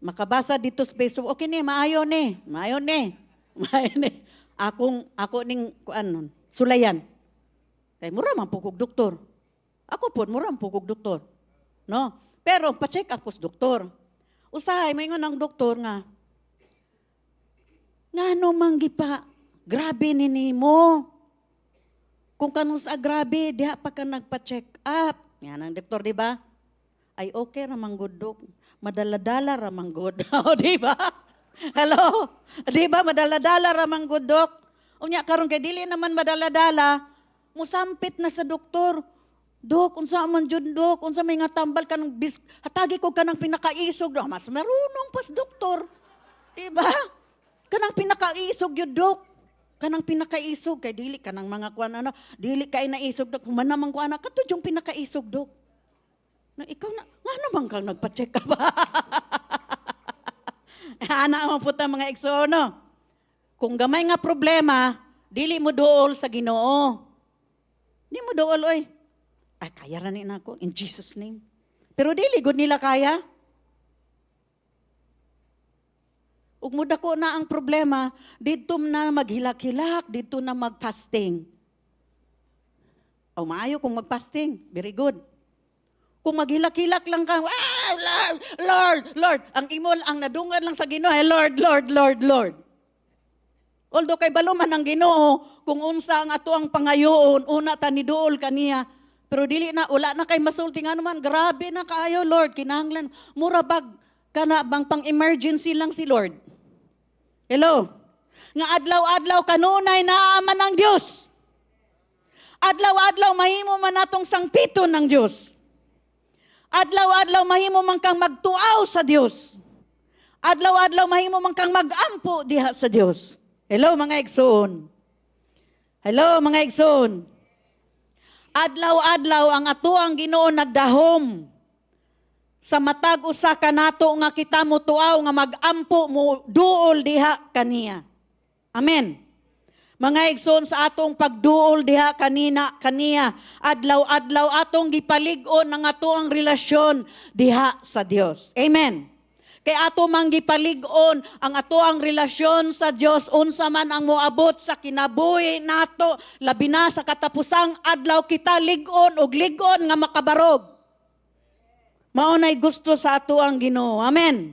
Makabasa dito sa Facebook, okay ni, maayo ni. Ako ning sulayan. Kay mura man po kog doktor. Ako po, mura man po kog doktor. No? Pero pa-check up ko sa doktor. Usahay, may ng doktor nga, ngano manggi pa, grabe nini mo. Kung kanus grabe, diha pa ka nagpa-check up. Yan ang doktor, di ba? Ay okay ramang good dok. Madaladala ramang good. O, di ba? Hello? Di ba? Madaladala ramang good dok. Unya karon kay dili naman madaladala, musampit na sa doktor. Dok, unsa man jud dok, unsa may nga tambal kanang hatagi ko kanang pinakaisog, mas marunong pas doktor. Diba? Kanang pinakaisog yun dok. Kanang pinakaisog kay dili kanang mga kuan dili kay naisog dok, human naman kuan katud yung pinakaisog dok. Na ikaw na nga naman kang nagpa-check up. Ana man puta mga igsoon no. Kung gamay nga problema, dili mo duol sa Ginoo. Di mo duol, oy. Ay, kaya ranin ako, in Jesus' name. Pero dili, good nila kaya. Ug mo dako na ang problema, dito na maghilak-hilak, dito na mag-fasting. O maayo kung mag-fasting, very good. Kung maghilak-hilak lang ka, Lord, Lord, Lord. Ang imol, ang nadunggan lang sa Ginoo, Lord, Lord, Lord, Lord. Although kay baluman ang Ginoo, kung unsa ang ato ang pangayoon, una ta ni duol kaniya, pero dili na, wala na kay masulti nga naman, grabe na kaayo, Lord, kinahanglan, murabag, kana bang pang-emergency lang si Lord. Hello? Nga adlaw-adlaw kanunay naaman ng Diyos. Adlaw-adlaw mahimo man natong sangpiton ng Diyos. Adlaw-adlaw mahimo man kang magtuaw sa Diyos. Adlaw-adlaw mahimo man kang magampo diha sa Diyos. Hello mga igsoon. Hello mga igsoon. Adlaw-adlaw ang atuang Ginoo nagdahom sa matag usa ka nato nga kita mo tuaw nga magampo mo duol diha kaniya. Amen. Mga igsoon sa atong pagduol diha kaniya, adlaw-adlaw atong gipalig-on ang atoang relasyon diha sa Dios. Amen. Kay ato mang gipalig-on ang atoang relasyon sa Dios unsa man ang moabot sa kinabuhi nato labi na sa katapusang adlaw kita lig-on og lig-on nga makabarog. Maunay gusto sa ato ang Ginoo. Amen.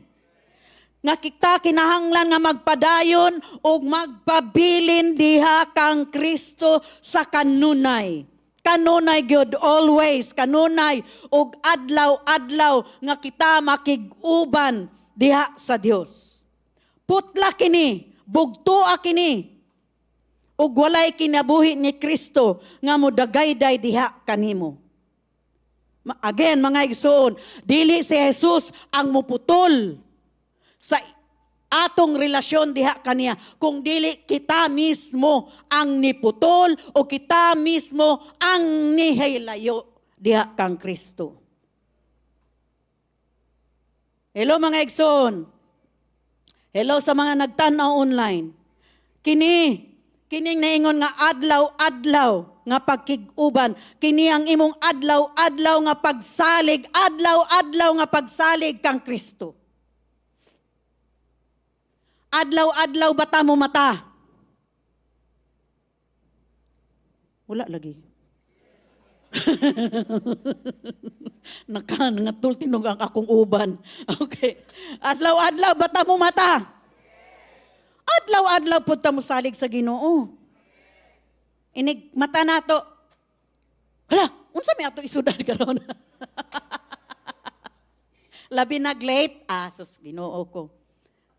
Nga kita kinahanglan nga magpadayon ug magpabilin diha kang Kristo sa kanunay. Kanunay gyud always, kanunay ug adlaw-adlaw nga kita makig-uban diha sa Dios. Putla kini, bugtoa kini. Ug walay kinabuhi ni Kristo nga modagayday diha kanimo. Again, mga igsoon, dili si Jesus ang muputol sa atong relasyon diha kaniya, kung dili kita mismo ang niputol o kita mismo ang nihilayo diha kang Kristo. Hello mga igsoon. Hello sa mga nagtanaw online. Kining naingon nga adlaw-adlaw nga pagkig-uban, kini ang imong adlaw-adlaw nga pagsalig, adlaw-adlaw nga pagsalig kang Kristo. Adlaw-adlaw bata mo mata. Wala lagi. Nangatul tinog ang akong uban. Okay. Adlaw-adlaw bata mo mata. Adlaw-adlaw punta mo salig sa Ginoo. Inig mata nato. Hala, unsa may ato isudad karon? Labi nag-late, sus Ginoo ko.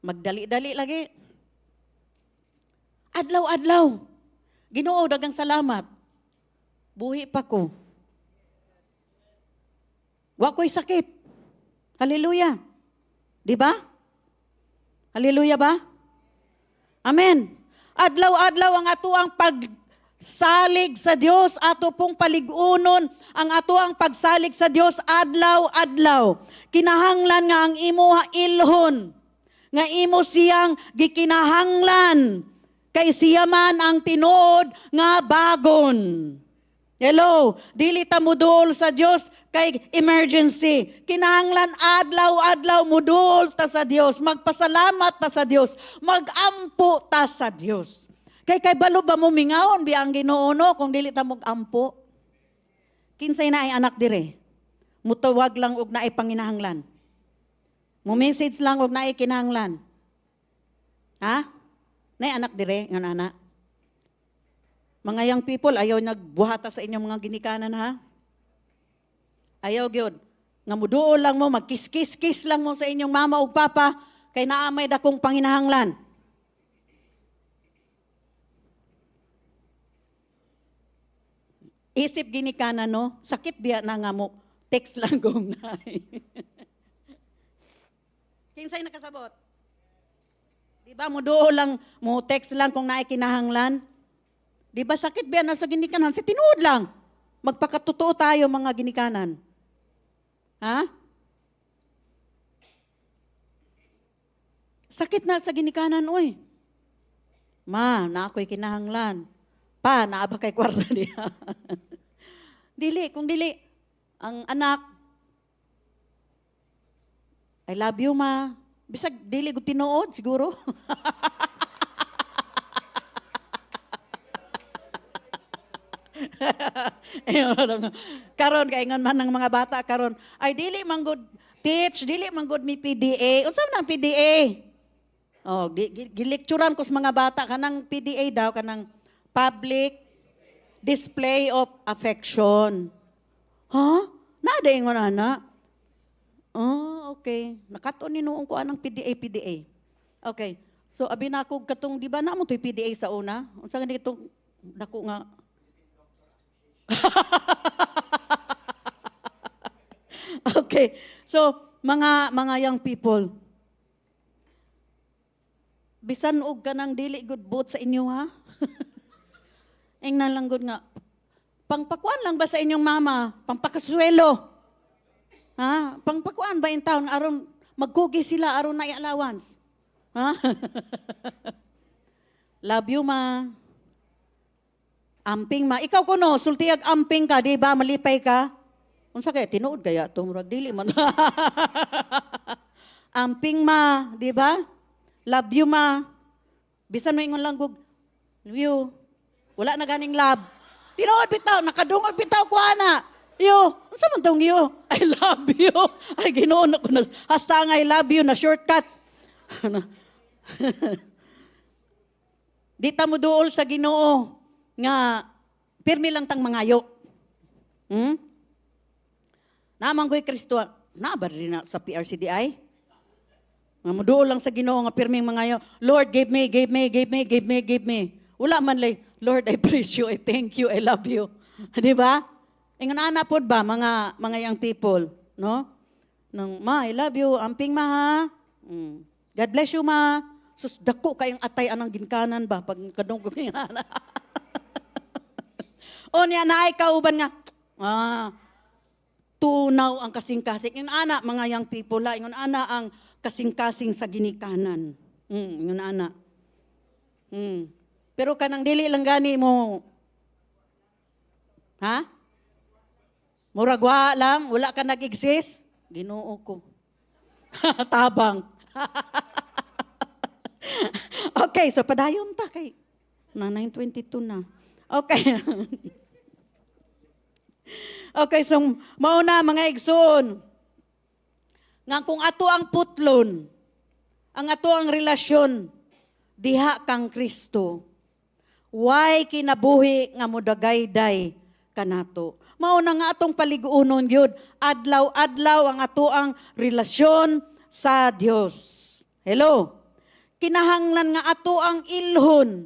Magdali-dali lagi. Adlaw-adlaw. Ginoo, dagang salamat. Buhi pa ko. Wa ko'y sakit. Hallelujah. Di ba? Hallelujah ba? Amen. Adlaw-adlaw ang ato ang pagsalig sa Dios, ato pong paligunon ang ato ang pagsalig sa Dios adlaw-adlaw. Kinahanglan nga ang imuha ilhon nga imo siyang gikinahanglan kay siya man ang tinuod nga bagon. Hello, dili ta muduol sa Dios kay emergency. Kinahanglan adlaw-adlaw muduol ta sa Dios, magpasalamat ta sa Dios, magampo ta sa Dios. Kay balo ba mo mingaon bi ang Ginoo no kung dili ta magampo? Kinsay na ay anak dire? Mutuwag lang og naay panginahanglan. Mo message lang og naay kinahanglan. Ha? Nay anak dire nga nana. Mga young people, ayaw nagbuhata sa inyong mga ginikanan, ha? Ayaw gyud. Nga muduol lang mo, magkis-kis-kis lang mo sa inyong mama o papa, kay naamay dakong panginahanglan. Isip ginikanan, no? Sakit biya na nga mo, text lang kong naay. Kinsay nakasabot? Diba, muduol lang, mo text lang kung naay kinahanglan? Di ba sakit ba na sa ginikanan? Sa tinuod lang. Magpakatotoo tayo mga ginikanan. Ha? Sakit na sa ginikanan, oy. Ma, na ako'y kinahanglan. Pa, naaba kay kwarta niya. Dili, kung dili, ang anak, I love you, ma. Bisag, dili ko tinuod, siguro. Karon kay ngon man ng mga bata karon, ay dili man good teach, dili man good mi PDA. Unsa man ang PDA? Oh, gilecturean ko sa mga bata kanang PDA daw kanang public display of affection. Ha? Nada ingon ana. Oh, okay. Nakaton ni noong ko anang PDA. Okay. So abi na ako katong di ba na mo toy PDA sa una? Unsa nga ditong dako nga okay. So, mga young people, bisan og kanang dili good boot sa inyo ha? Ingnan lang gud nga, pangpakuan lang ba sa inyong mama? Pampakaswelo? Ha? Pangpakuan ba in town? Aron magkugi sila, aron na allowance? Ha? Love you, ma. Amping ma. Ikaw kuno, sultiag amping ka, di ba? Malipay ka? Unsa kaya? Tinuod kaya? Tumurag dili man. Amping ma, di ba? Love you, ma. Bisan mo ingon lang gug, love you. Wala na ganing love. Tinuod bitaw, nakadungog bitaw ko ana. You, unsa man tong you? I love you. Ay, ginoon ako na, hasta nga I love you na shortcut. Di ta mo duol sa Ginoo nga pirmi lang tang mangayo. Namanggoy Kristo, nabar rin na sa PRCDI. Nga muduol lang sa Ginoo nga pirmi mangayo. Lord, give me. Wala man lay, Lord, I praise you, I thank you, I love you. Di ba? Ingon ana pod ba mga young people, no? Nang ma, I love you, amping ma ha. God bless you ma. Sus dako kayong atay anang ginkanan ba pag kadungog ni ana. O niya naay kauban nga, tunaw ang kasing-kasing. Ingon ana mga young people, ingon ana ang kasing-kasing sa ginikanan. Ingon ana. Pero kanang dili lang gani mo. Ha? Muragwa lang, wala ka nag-exist. Ginoo ko. Tabang. Okay, so padayon ta kay na 9:22 na. Okay. Okay, so mauna mga igsoon. Nga kung ato ang putlon, ang ato ang relasyon, diha kang Kristo. Why kinabuhi nga modagayday kanato? Mauna nga atong paliguonon gyud, adlaw-adlaw ang ato ang relasyon sa Dios. Hello. Kinahanglan nga ato ang ilhon.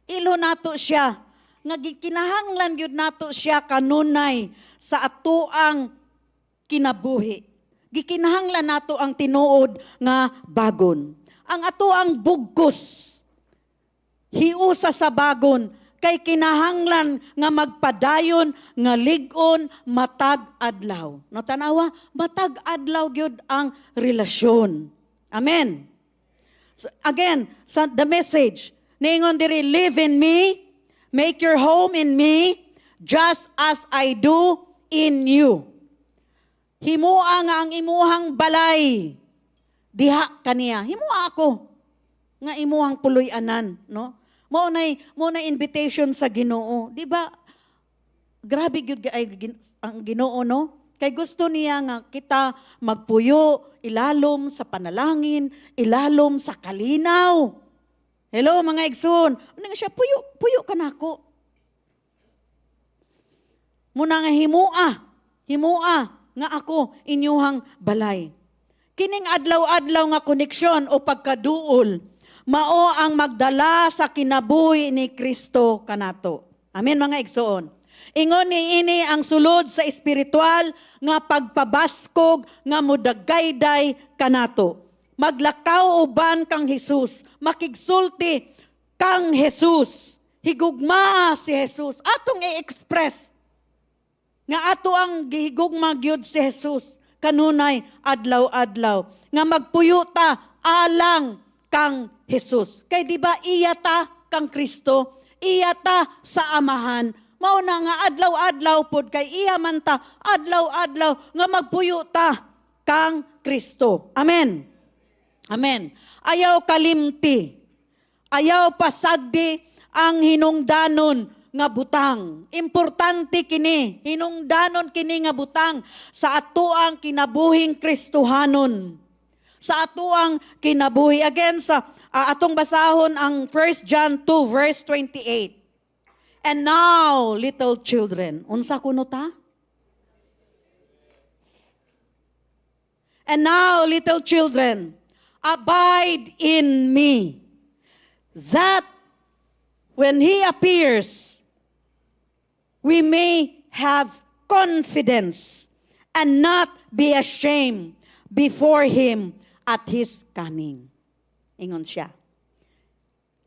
Ilhon nato siya. Nga kinahanglan gyud nato siya kanunay sa ato ang kinabuhi. Gikinahanglan nato ang tinuod nga bagon. Ang ato ang bugkos. Hiusa sa bagon kay kinahanglan nga magpadayon nga lig-on matag adlaw. No tanawa, matag adlaw gyud ang relasyon. Amen. So, again, sa the message, ningon diri, live in me, make your home in me, just as I do in you. Himua nga ang imuhang balay, diha kaniya. Himua ako nga imuhang puloy-anan, no? Mo na invitation sa Ginoo, di ba? Grabe gyud ang Ginoo, no? Kay gusto niya nga kita magpuyo ilalom sa panalangin, ilalom sa kalinaw. Hello mga igsoon. Ano nga siya, puyo ka nako. Muna nga himua nga ako inyuhang balay. Kining adlaw-adlaw nga koneksyon o pagkaduol, mao ang magdala sa kinabuhi ni Kristo kanato. Amen mga igsoon. Ingon ni ini ang sulod sa espiritual nga pagpabaskog nga mudagayday kanato. Maglakaw uban kang Hesus, makigsulti kang Hesus. Higugma si Hesus. Atong i-express nga ato ang gihigugma gyud si Hesus kanunay adlaw-adlaw nga magpuyo ta alang kang Hesus. Kay di ba iya ta? kang Kristo, iya ta sa amahan. Mao na nga adlaw-adlaw pod kay iya man ta adlaw-adlaw nga magpuyo ta kang Kristo. Amen. Amen. Ayaw kalimti. Ayaw pasagdi ang hinungdanon nga butang. Importante kini, hinungdanon kini nga butang sa atuang kinabuhing Kristohanon. Sa atuang kinabuhi. Again, sa atong basahon ang 1 John 2 verse 28. And now, little children, unsa kuno ta? And now, little children, abide in me, that when He appears, we may have confidence and not be ashamed before Him at His coming. Ingon siya.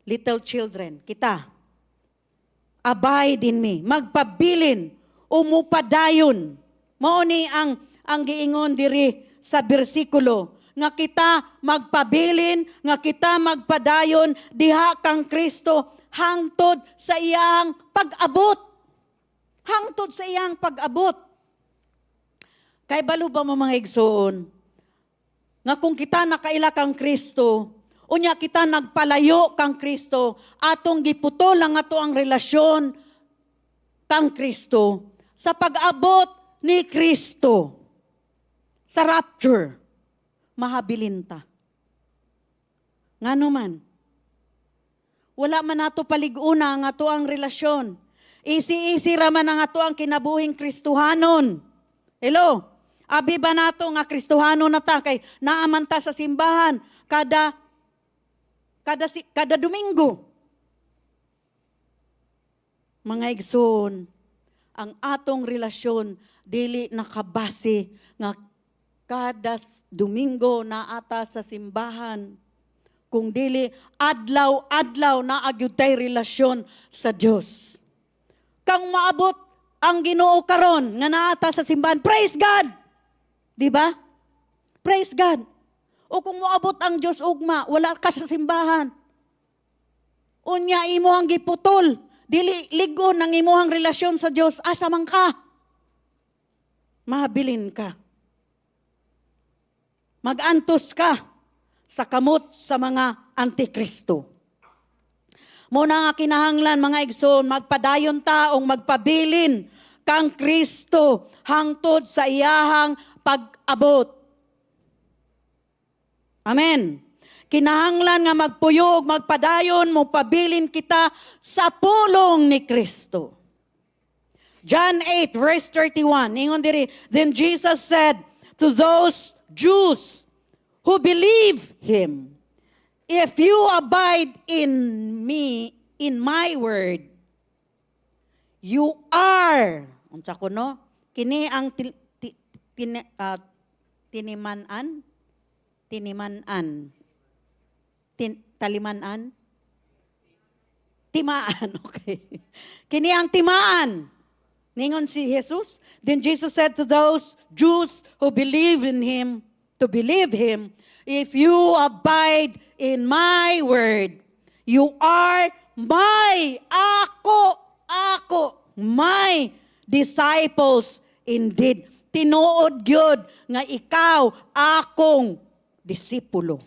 Little children, kita, abide in me, magpabilin, umupadayon. Mao ni ang giingon diri sa bersikulo, nga kita magpabilin, nga kita magpadayon, diha kang Kristo, hangtod sa iyang pag-abot. Hangtod sa iyang pag-abot. Kay balo ba mo mga igsoon, nga kung kita nakaila kang Kristo, unya kita nagpalayo kang Kristo, atong giputol ang ato ang relasyon kang Kristo, sa pag-abot ni Kristo, sa rapture, mahabilin ta. Ngano man, wala man nato palig-una ang ato ang relasyon. Isi-isi raman ang ato ang kinabuhing Kristohanon. Hello? Abi ba nato nga Kristohanon na ta kay naaman ta sa simbahan kada Domingo. Mga igsoon, ang atong relasyon dili nakabase nga kada Domingo na ata sa simbahan, kung dili adlaw-adlaw na agyud tay relasyon sa Dios. Kang maabot ang Ginoo karon nga naata sa simbahan, praise God. Di ba? Praise God. O kung moabot ang Dios ugma, wala ka sa simbahan. Unya imo ang giputol, dili ligon ang imuhang relasyon sa Dios, asa man ka? Mahabilin ka. Magantos ka sa kamot sa mga antikristo. Muna nga kinahanglan mga igsoon, magpadayon taong magpabilin kang Kristo hangtod sa iyahang pag-abot. Amen. Kinahanglan nga magpuyog, magpadayon, magpabilin kita sa pulong ni Kristo. John 8 verse 31, ingon diri, then Jesus said to those Jews who believe Him, if you abide in me, in my word, you are, unsa kuno, kini ang talimanan, timaan, okay. Kini ang timaan. Ningon si Jesus, then Jesus said to those Jews who believe in Him, to believe Him, if you abide in my word, you are my, my disciples indeed. Tinuod gyud nga ikaw akong disipulo.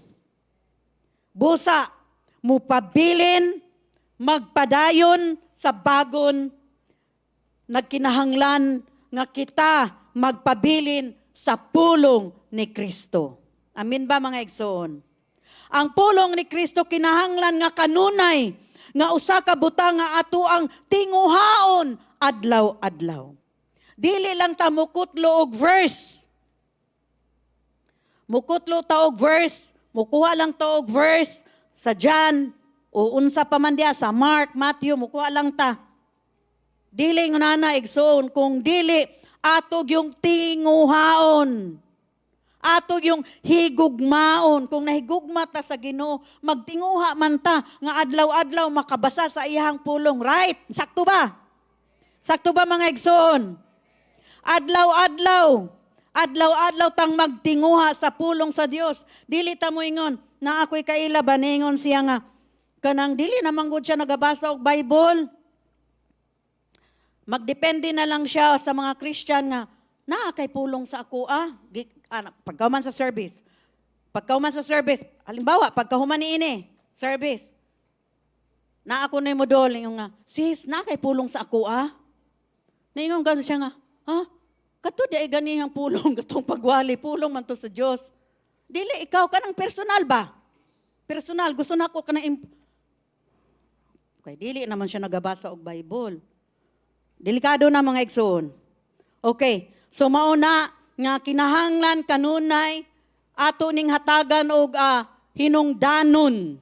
Busa, mupabilin, magpadayon sa bagon, nagkinahanglan nga kita magpabilin sa pulong ni Kristo. Amin ba mga igsoon? Ang pulong ni Kristo kinahanglan nga kanunay, nga usa ka butang nga ato ang tinguhaon adlaw-adlaw. Dili lang ta mukutlo og verse. Mukutlo ta og verse, mukuha lang ta og verse sa John o unsa pa man diya sa Mark, Matthew, mukuha lang ta. Dili nga na igsoon, kung dili atog yung tinguhaon. Atog yung higugmaon. Kung nahigugma ta sa Ginoo, magtinguha man ta nga adlaw-adlaw makabasa sa iyang pulong. Right? Sakto ba? Sakto ba mga igsoon? Adlaw-adlaw. Adlaw-adlaw tang magtinguha sa pulong sa Dios. Dili ta mo ingon na ako'y kaila ba ningon siya nga kanang dili naman gud siya nagabasa og Bible. Magdepende na lang siya sa mga Christian nga, naa kay pulong sa ako pagkauman sa service. Pagkauman sa service, halimbawa, pagkahuman ni ini, service. Na ako na yung modol, yung nga, sis, naa kay pulong sa ako Naingon gano'n siya nga, kato di ay ganihang pulong, katong pagwali, pulong man to sa Diyos. Dili, ikaw ka ng personal ba? Personal, gusto na ako ka na okay, dili naman siya nagabasa og Bible. Delikado na mga igsoon. Okay, so mauna nga kinahanglan kanunay ato ning hatagan og hinungdanon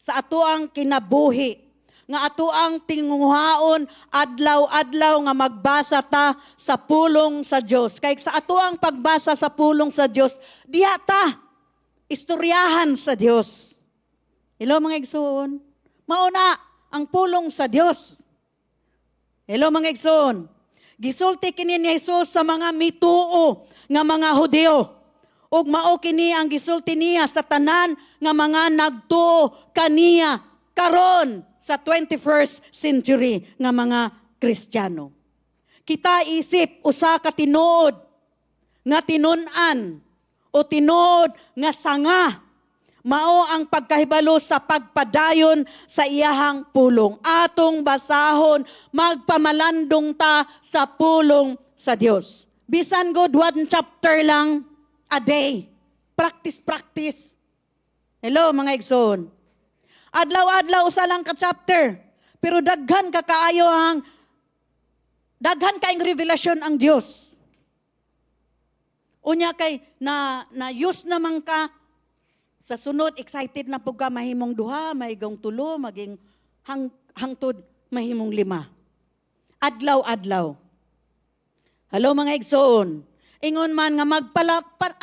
sa ato ang kinabuhi. Nga ato ang tinguhaon adlaw-adlaw nga magbasa ta sa pulong sa Dios. Kay sa ato ang pagbasa sa pulong sa Dios, diha ta istoryahan sa Dios. Hello mga igsoon. Mauna ang pulong sa Dios. Hello mga igsoon. Gisulti kini ni Jesus sa mga mituo nga mga Hudyo. Ug mao kini ang gisulti niya sa tanan nga mga nagtuo kaniya karon sa 21st century nga mga Kristiyano. Kita isip usa ka tinuod nga tinun-an o tinuod nga sanga mao ang pagkahibalo sa pagpadayon sa iyahang pulong. Atong basahon, magpamalandong ta sa pulong sa Dios. Bisan good one chapter lang a day. Practice. Hello mga igsoon. Adlaw-adlaw usa lang ka chapter. Pero daghan ka kaayo daghan kaayong revelasyon ang Dios. Unya kay na use naman ka sa sunod, excited na po ka, mahimong duha, mahigong tulo, maging hangtod, mahimong 5. Adlaw-adlaw. Hello mga igsoon. Ingon man nga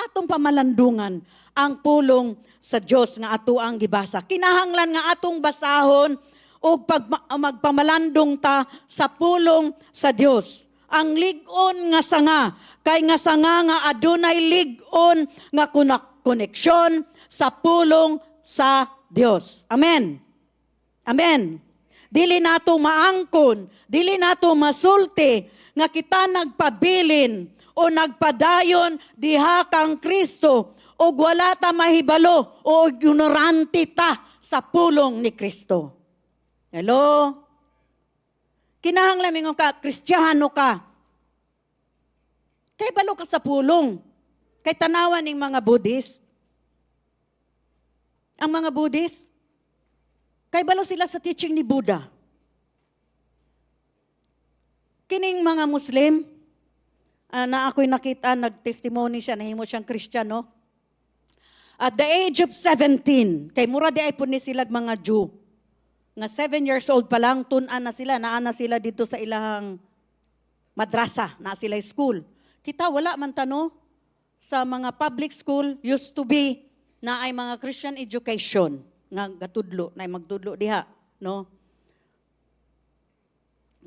atong pamalandungan ang pulong sa Dios nga ato ang gibasa. Kinahanglan nga atong basahon o magpamalandong ta sa pulong sa Dios. Ang lig-on nga sanga, kay nga sanga nga adunay lig-on nga koneksyon sa pulong sa Dios. Amen. Amen. Dili nato maangkon, dili nato masulti nga kita nagpabilin o nagpadayon diha kang Kristo o wala ta mahibalo o ignorante ta sa pulong ni Kristo. Hello? Kinahanglan mingon ka, Kristiyano ka. Kay balo ka sa pulong. Kay tanawan ning mga Buddhist. Ang mga Buddhist, kay balo sila sa teaching ni Buddha. Kining mga Muslim, na ako'y nakita, nag-testimony siya, nahimo siyang Kristiyano. At the age of 17, kay mura di ay po ni sila mga Jew, nga 7 years old pa lang, tunan na sila, naana sila dito sa ilahang madrasa, na sila school. Kita, wala man tano, sa mga public school, used to be, na ay mga Christian education nga gatudlo na ay magtudlo diha, no?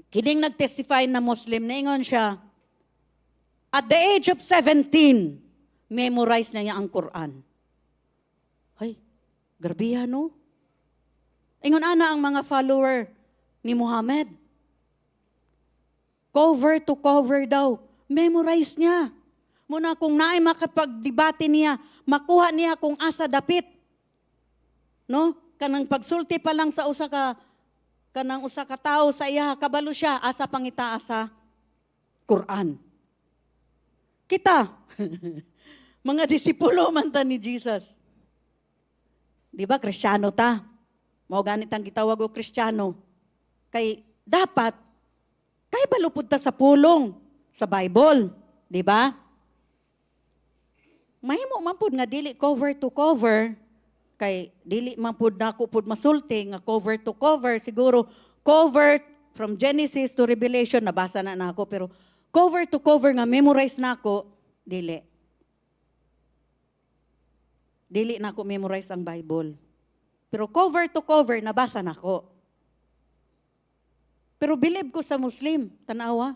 Kining nagtestify na Muslim, naingon siya, at the age of 17, memorize na niya ang Quran. Ay, grabihan, no? Ingon ana ang mga follower ni Muhammad. Cover to cover daw. Memorize niya. Muna kung naay makapagdebate niya, makuha niya kung asa dapit. No? Kanang pagsulti pa lang sa usa ka tao sa iya, kabalo siya, asa pangita sa Quran. Kita, mga disipulo man ta ni Jesus. Di ba, Kristiyano ta? Mao ganit ang gitawag og Kristiyano. Kay dapat, kay balupod ta sa pulong, sa Bible. Di ba? Mahimo man pud nga dili cover to cover, kay dili man pud nako pud masulti nga cover to cover, siguro cover from Genesis to Revelation nabasa na nako, pero cover to cover nga memorize nako, dili. Dili nako memorize ang Bible. Pero cover to cover nabasa nako. Pero believe ko sa Muslim, tanawa.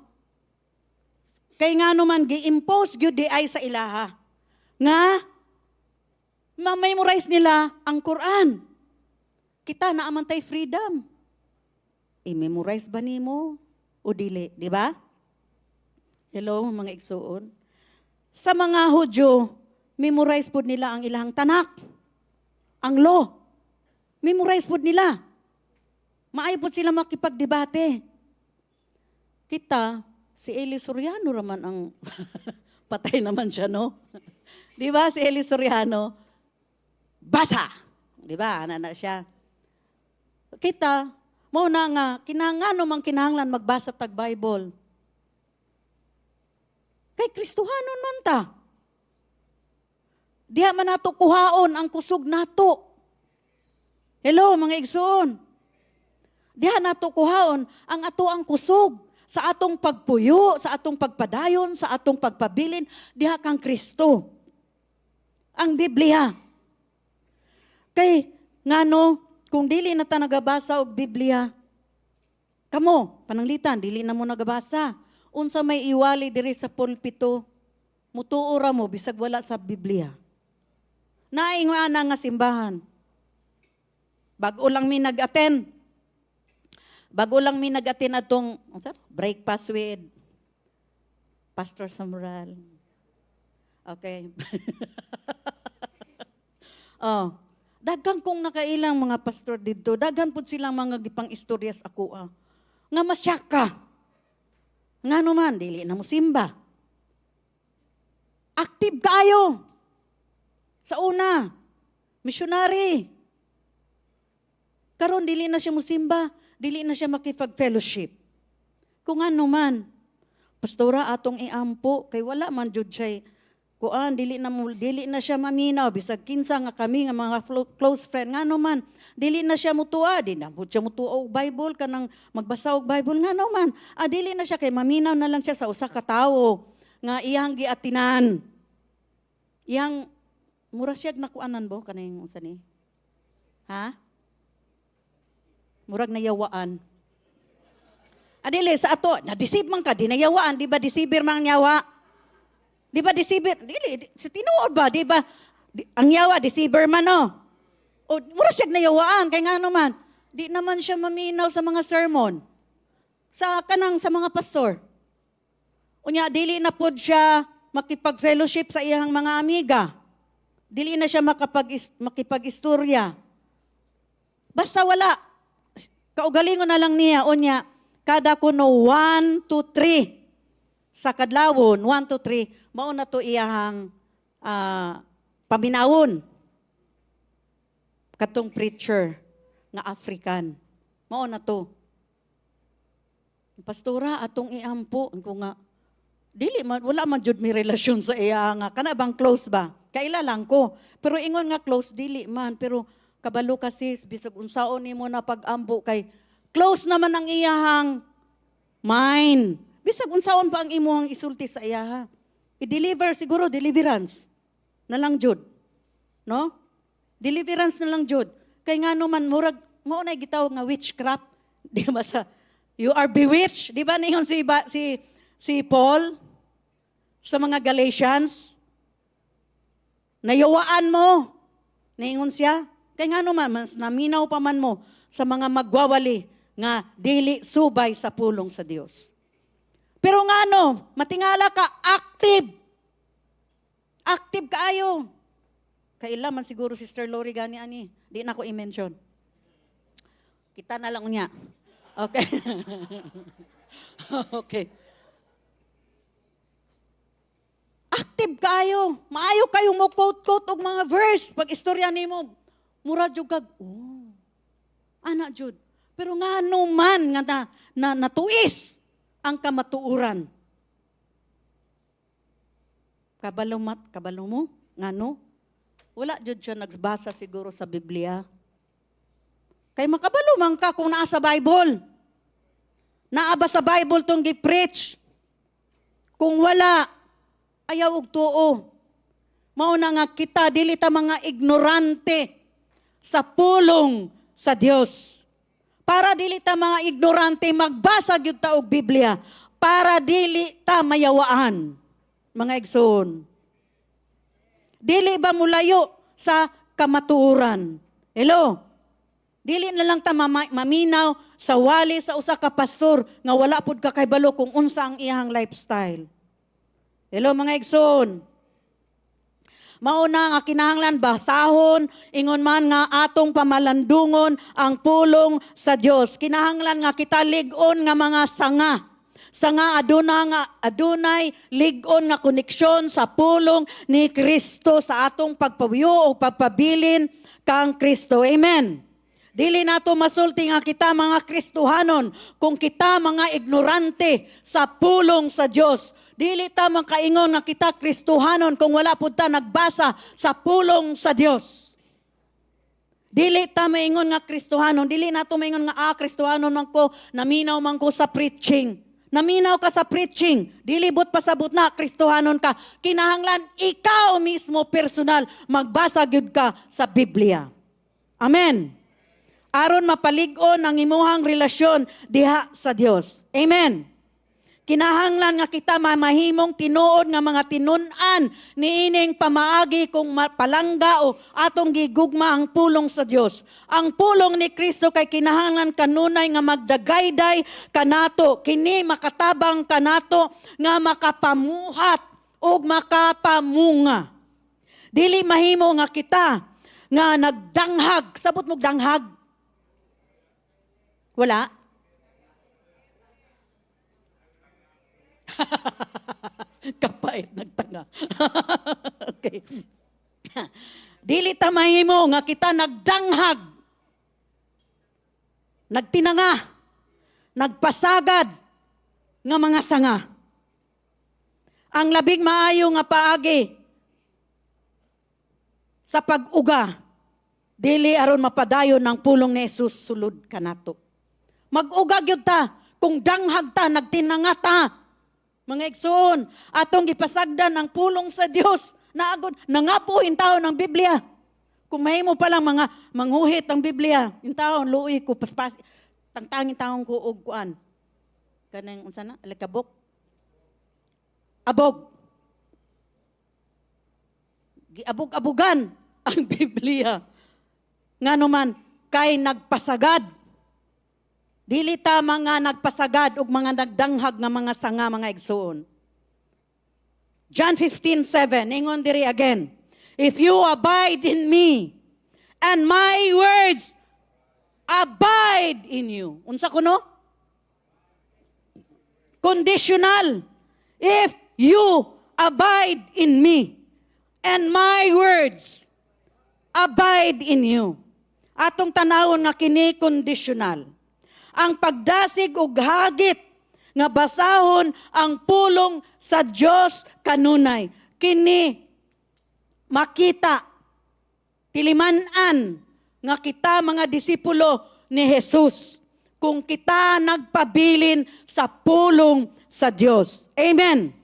Kay nga naman gi-impose gyud di ay sa ilaha nga ma-memorize nila ang Quran. kita naaman tay freedom. I-memorize ba nimo o dili, di ba? Hello, mga igsuon. Sa mga Hudyo, memorize pud nila ang ilang tanak. Ang law. Memorize pud nila. Maay pud sila makipagdebate. Kita, si Eli Soriano raman ang patay naman siya, no? Di ba si Eli Soriano? Basa. Di ba? Ana na siya. Kita, mo na nga, kinangano mang kinahanglan magbasa tag Bible. Kay Kristohanon man ta. Diha man nato kuhaon ang kusog nato. Hello, mga igsoon. Diha nato kuhaon ang ato ang kusog sa atong pagpuyo, sa atong pagpadayon, sa atong pagpabilin, diha kang Kristo. Ang Biblia. Kay ngano, kung dili na ta nagabasa og Biblia, kamo, pananglitan, dili na mo nagabasa. Unsa may iwali diri sa pulpito, mutuora mo, bisag wala sa Biblia. Naingon ana nga simbahan. Bago lang mi nag-attend. Bago lang mi nag-attend atong breakfast with Pastor Samuel. Okay. Oh, daghan kong nakailang mga pastor dito. Daghan pud silang mga gipang istoryas ako. Nga masyak ka. Nga naman, dili na mo simba. Active kayo. Sa una, missionary. Karon dili na siya musimba, dili na siya makipag-fellowship. Kung ano man, pastora atong iampo, kay wala man jud siya, kuan dili na siya maminaw, bisag kinsa nga kami nga mga close friend, ngano man, dili na siya mutua, di na siya mutua og Bible, kanang magbasa og Bible, ngano man, dili na siya, kay maminaw na lang siya sa usa ka tawo, nga iyang giatinan. Iyang, mura siya nakuanan bo, kanang unsa ni? Ha? Murag nayawaan. Adili, sa ato, na-deceive man ka, di nayawaan, di ba deceiver mang yawa? Di ba deceiver? Dili, sa tinuod ba, di ba? Ang yawa, deceiver man, no? O, mura siya nayawaan, kaya nga naman, di naman siya maminaw sa mga sermon. Sa mga pastor. Unya, dili na pod siya makipag-fellowship sa iyang mga amiga. Dili na siya makipag-istorya. Basta wala. Kaugalingon na lang niya, unya, kada kuno 1, 2, 3. Sa kadlawon, 1, 2, 3, mao na to iyahang paminawon. Katong preacher nga African. Mao na to. Pastora, atong iampo. Ko nga, dili man, wala man jud mi relasyon sa iya nga. Kana bang close ba? Kaila lang ko. Pero ingon nga close, dili man. Pero kabalo kasi, bisag unsaon ni mo na pag-ambo kay close naman ang iyahang mind. Bisag unsaon pa ang imuhang isulti sa iyaha. I-deliver siguro, deliverance na lang jud. No? Deliverance na lang jud. Kay nga naman, murag, mo na gitaw nga witchcraft. Di ba sa, you are bewitched. Di ba ningon si Paul sa mga Galatians? Nayawaan mo. Ningon siya. Kaya nga naman, mas naminaw pa man mo sa mga magwawali nga dili subay sa pulong sa Dios. Pero nga no, matingala ka, active. Active kaayo. Kaila man siguro Sister Lori gani ani. Di na ko i-mention. Kita na lang niya. Okay. Okay. Active kayo. Maayo kayo mo quote-quote og mga verse pag istorya nimo. Mura jud kag, ana jud. Pero nga man nga natuis ang kamatuuran. Kabalo mo? Ngano? Wala jud siya nagbasa siguro sa Biblia. Kay makabalo man ka kung naa sa Bible. Naa ba sa Bible tong gi-preach? Kung wala, ayaw og tuo. Mao na nga kita dili ta mga ignorante sa pulong sa Dios. Para dili ta mga ignorante magbasa gyud ta og Biblia, para dili ta mayawaan. Mga igsoon. Dili ba mulayo sa kamatuoran? Hello. Dili na lang ta maminaw sa wali sa usa ka pastor nga wala pud ka kahibalo kung unsa ang iyang lifestyle. Hello mga igsoon. Mauna nga kinahanglan basahon, ingon man nga atong pamalandungon ang pulong sa Dios. Kinahanglan nga kita lig-on nga mga sanga. Sanga adunay lig-on nga koneksyon sa pulong ni Kristo sa atong pagpawiyo o pagpabilin kang Kristo. Amen. Dili nato masulti nga kita mga Kristohanon kung kita mga ignorante sa pulong sa Dios. Dili ta makaingon nga kita Kristohanon kung wala pud ta nagbasa sa pulong sa Dios. Dili ta maingon nga Kristohanon, dili nato maingon nga Kristohanon man ko, naminaw man ko sa preaching. Naminaw ka sa preaching, dilibot pasabot na Kristohanon ka. Kinahanglan ikaw mismo personal magbasa gyud ka sa Biblia. Amen. Aron mapalig-on ang imuhang relasyon diha sa Dios. Amen. Kinahanglan nga kita mamahimong tinuod nga mga tinun-an niining pamaagi kung palangga o atong gigugma ang pulong sa Dios. Ang pulong ni Kristo kay kinahanglan kanunay nga magdagayday kanato, kini makatabang kanato nga makapamuhat o makapamunga. Dili mahimo nga kita nga nagdanghag, sabot mo danghag. Wala? Kapait, nagtanga. Okay. Dili ta mahimo nga kita nagdanghag, nagtinanga, nagpasagad nga mga sanga. Ang labing maayo nga paagi sa pag-uga, dili aron mapadayon ng pulong ni Jesus sulod kanato. Mag-uga gyud ta kung danghag ta, nagtinanga ta. Mga igsoon, atong gipasagdan ang pulong sa Dios. Naagod, nangapuhin tao ng Biblia. Kung mahimo pa lang mga manghuhit ang Biblia, yung tao, luoy ko, paspas, tangtangin taong ko og kuan. Kanang unsa na, alikabok. Abog. Giabog-abugan ang Biblia. Ngano man, kay nagpasagad. Dili ta mga nagpasagad ug mga nagdanghag nga mga sanga mga igsoon. John 15:7, ingon diri again. If you abide in me and my words abide in you. Unsa kuno? Conditional. If you abide in me and my words abide in you. Atong tanawon nga kini conditional. Ang pagdasig ug hagit nga basahon ang pulong sa Dios kanunay. Kini makita, tiliman-an nga kita mga disipulo ni Jesus kung kita nagpabilin sa pulong sa Dios. Amen.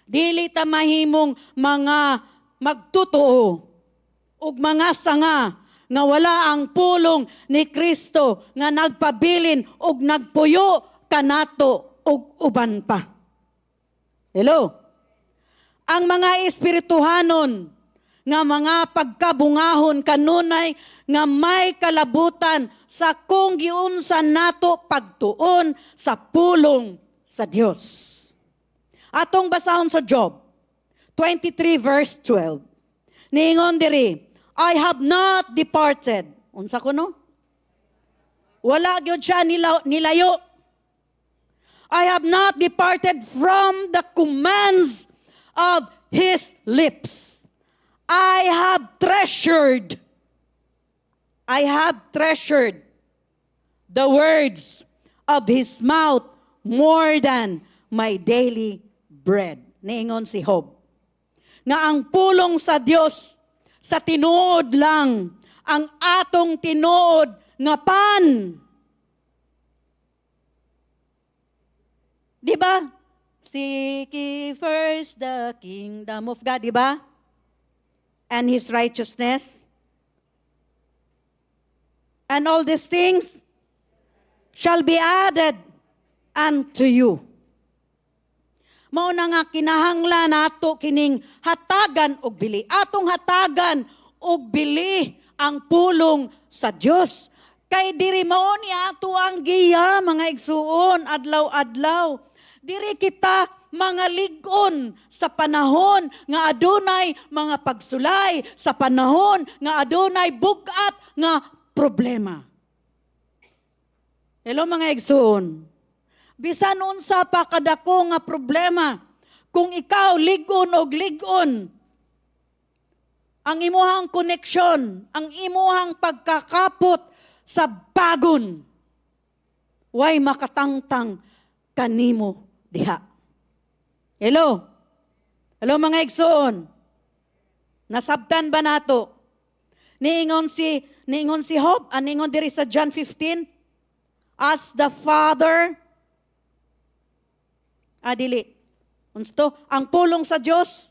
Dili ta mahimong mga magtutuo ug mga sanga nga wala ang pulong ni Kristo nga nagpabilin ug nagpuyo kanato ug uban pa. Hello? Ang mga espirituhanon nga mga pagkabungahon kanunay nga may kalabutan sa kung giunsan nato pagtuon sa pulong sa Dios. Atong basahon sa Job 23 verse 12. Niingon diri, I have not departed. Unsa kuno? Wala gyud siya nilayo. I have not departed from the commands of his lips. I have treasured the words of his mouth more than my daily bread. Niingon si Job. Nga ang pulong sa Dios sa tinuod lang ang atong tinuod nga pan. Di ba? Seek ye first the kingdom of God, di ba? And his righteousness. And all these things shall be added unto you. Mao na nga kinahanglan nato kining hatagan og bili. Atong hatagan og bili ang pulong sa Dios. Kay diri mao ni ato ang giya mga igsuon adlaw-adlaw. Diri kita mga lig-on sa panahon nga adunay mga pagsulay, sa panahon nga adunay bugat nga problema. Hello mga igsuon. Bisan unsa pa kadako nga problema, kung ikaw lig-on og lig-on, ang imuhang koneksyon, ang imuhang pagkakapot sa bagon, way makatangtang kanimo diha. Hello? Hello mga igsoon. Nasabtan ba nato? Niingon si Job, aningon diri sa John 15, as the Father, dili. Unsto, ang pulong sa Dios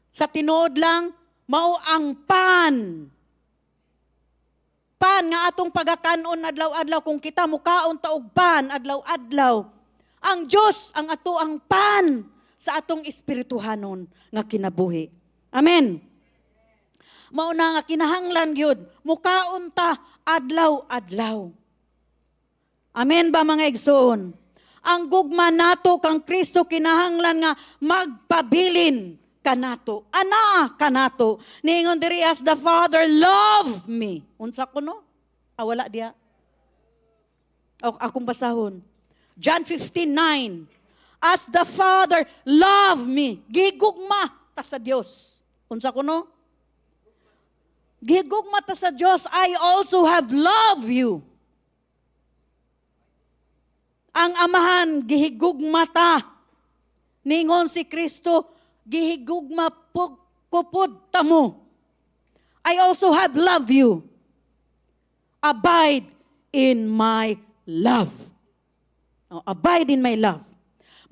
sa tinuod lang mao ang pan. Pan nga atong pagakanon adlaw-adlaw kung kita mukaon ta og pan adlaw-adlaw. Ang Dios ang ato ang pan sa atong espirituhanon nga kinabuhi. Amen. Mao na nga kinahanglan gyud mukaon ta adlaw-adlaw. Amen ba mga igsoon? Ang gugma nato kang Kristo kinahanglan nga magpabilin kanato. Ana kanato. Niingon diri as the Father love me. Unsa kuno? Wala diya. O akong basahon. John 15:9. As the Father love me. Gigugma ta sa Dios. Unsa kuno? Gigugma ta sa Dios. I also have loved you. Ang amahan gihigugma ta. Ningon si Kristo, gihigugma kupod ta mo. I also have loved you. Abide in my love. Abide in my love.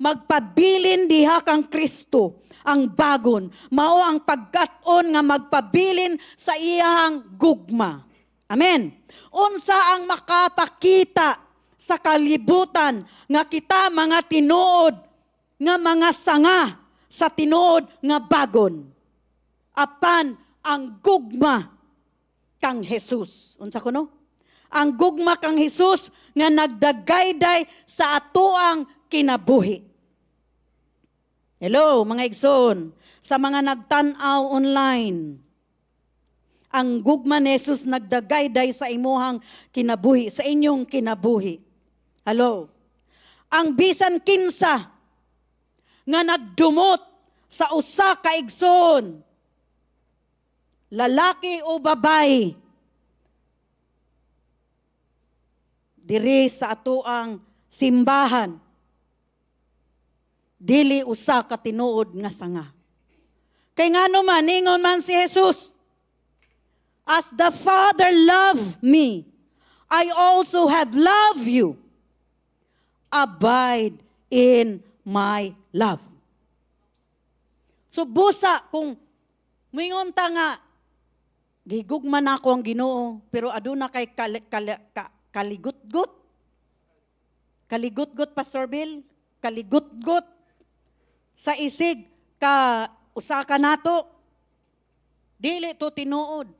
Magpabilin diha kang Kristo ang bagon. Mao ang pagkat-on nga magpabilin sa iyang gugma. Amen. Unsa ang makapakita sa kalibutan nga kita mga tinuod nga mga sanga sa tinuod nga bagon. Apan ang gugma kang Jesus. Unsa kuno? Ang gugma kang Jesus nga nagdagayday sa atoang kinabuhi. Hello, mga igsoon. Sa mga nagtan-aw online, ang gugma ni Jesus nagdagayday sa imuhang kinabuhi, sa inyong kinabuhi. Hello. Ang bisan kinsa nga nagdumot sa usa ka igsoon, lalaki o babay, diri sa atoang simbahan, dili usa ka tinuod nga sanga. Kay ngano man ningon man si Jesus, as the Father loved me, I also have loved you. Abide in my love. So busa kung mingon ta nga gigugma na ako ang Ginoo pero aduna kay kaligut-gut. Kaligut-gut Pastor Bill, kaligut-gut sa isig ka usa ka nato. Dili to tinuod.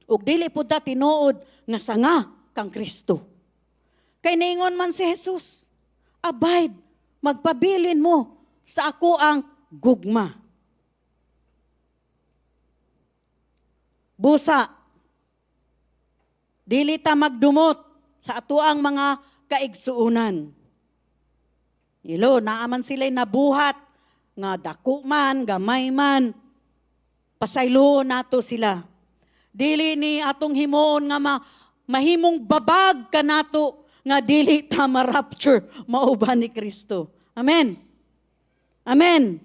Ug dili pud ta tinuod nga sanga kang Kristo. Kay ningon man si Jesus, abide, magpabilin mo sa ako ang gugma. Busa, dili ta magdumot sa atoang mga kaigsuunan. Ilo, naaman sila'y nabuhat, nga dako man, gamay man, pasaylo nato sila. Dili ni atong himoon nga mahimong babag ka nato, nga dili ta ma-rapture, mauban ni Kristo. Amen. Amen.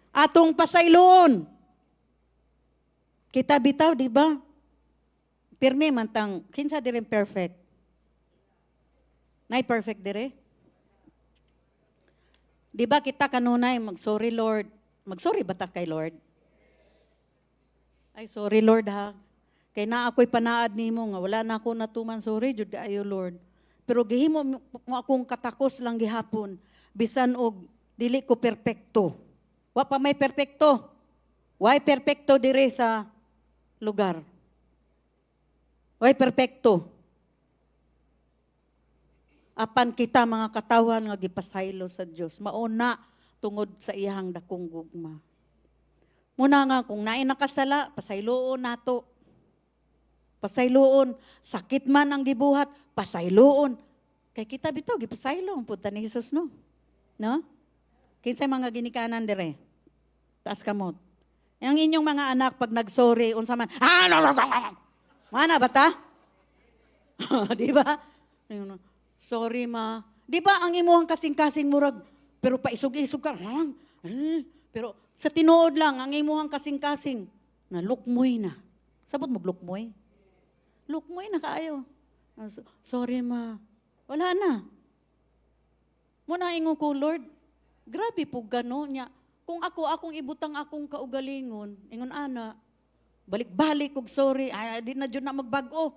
Atong pasayloon. Kita bitaw, di ba? Pirmi man tang, kinsa dire perfect? Nay perfect dire? Di ba kita kanunay, mag-sorry Lord. Mag-sorry ba ta kay Lord? Ay, sorry Lord ha. Kay na ako'y panaad nimo nga, wala na ako natuman, sorry, jud ayo Lord. Pero gihimo mo akong katakos lang gihapon, bisan og dili ko perpekto. Wa pa may perpekto. Why perpekto dire sa lugar? Way perpekto. Apan kita mga katawan nga gipasaylo sa Dios, mauna tungod sa iyang dakong gugma. Muna nga kung naay nakasala, pasayloon nato. Pasayloon, sakit man ang gibuhat, pasayloon. Kay kita bitaw gipasaylo ang punta ni Jesus no. No? Kinsay mga ginikanan dire? Taas kamot. Ang inyong mga anak pag nagsorry unsa man, mana bata? Di ba? Sorry ma. Di ba ang imuhang kasing-kasing murag pero paisog-isog ka. Pero sa tinuod lang ang imuhang kasing-kasing na lukmoy na. Sabot mo lukmoy? Lukmoy na kaayo. Sorry ma. Wala na. Muna ingon ko, Lord, grabe po gano niya. Kung akong ibutang akong kaugalingon, ingon ana, balik-balik kog sorry, di na dyan na magbago.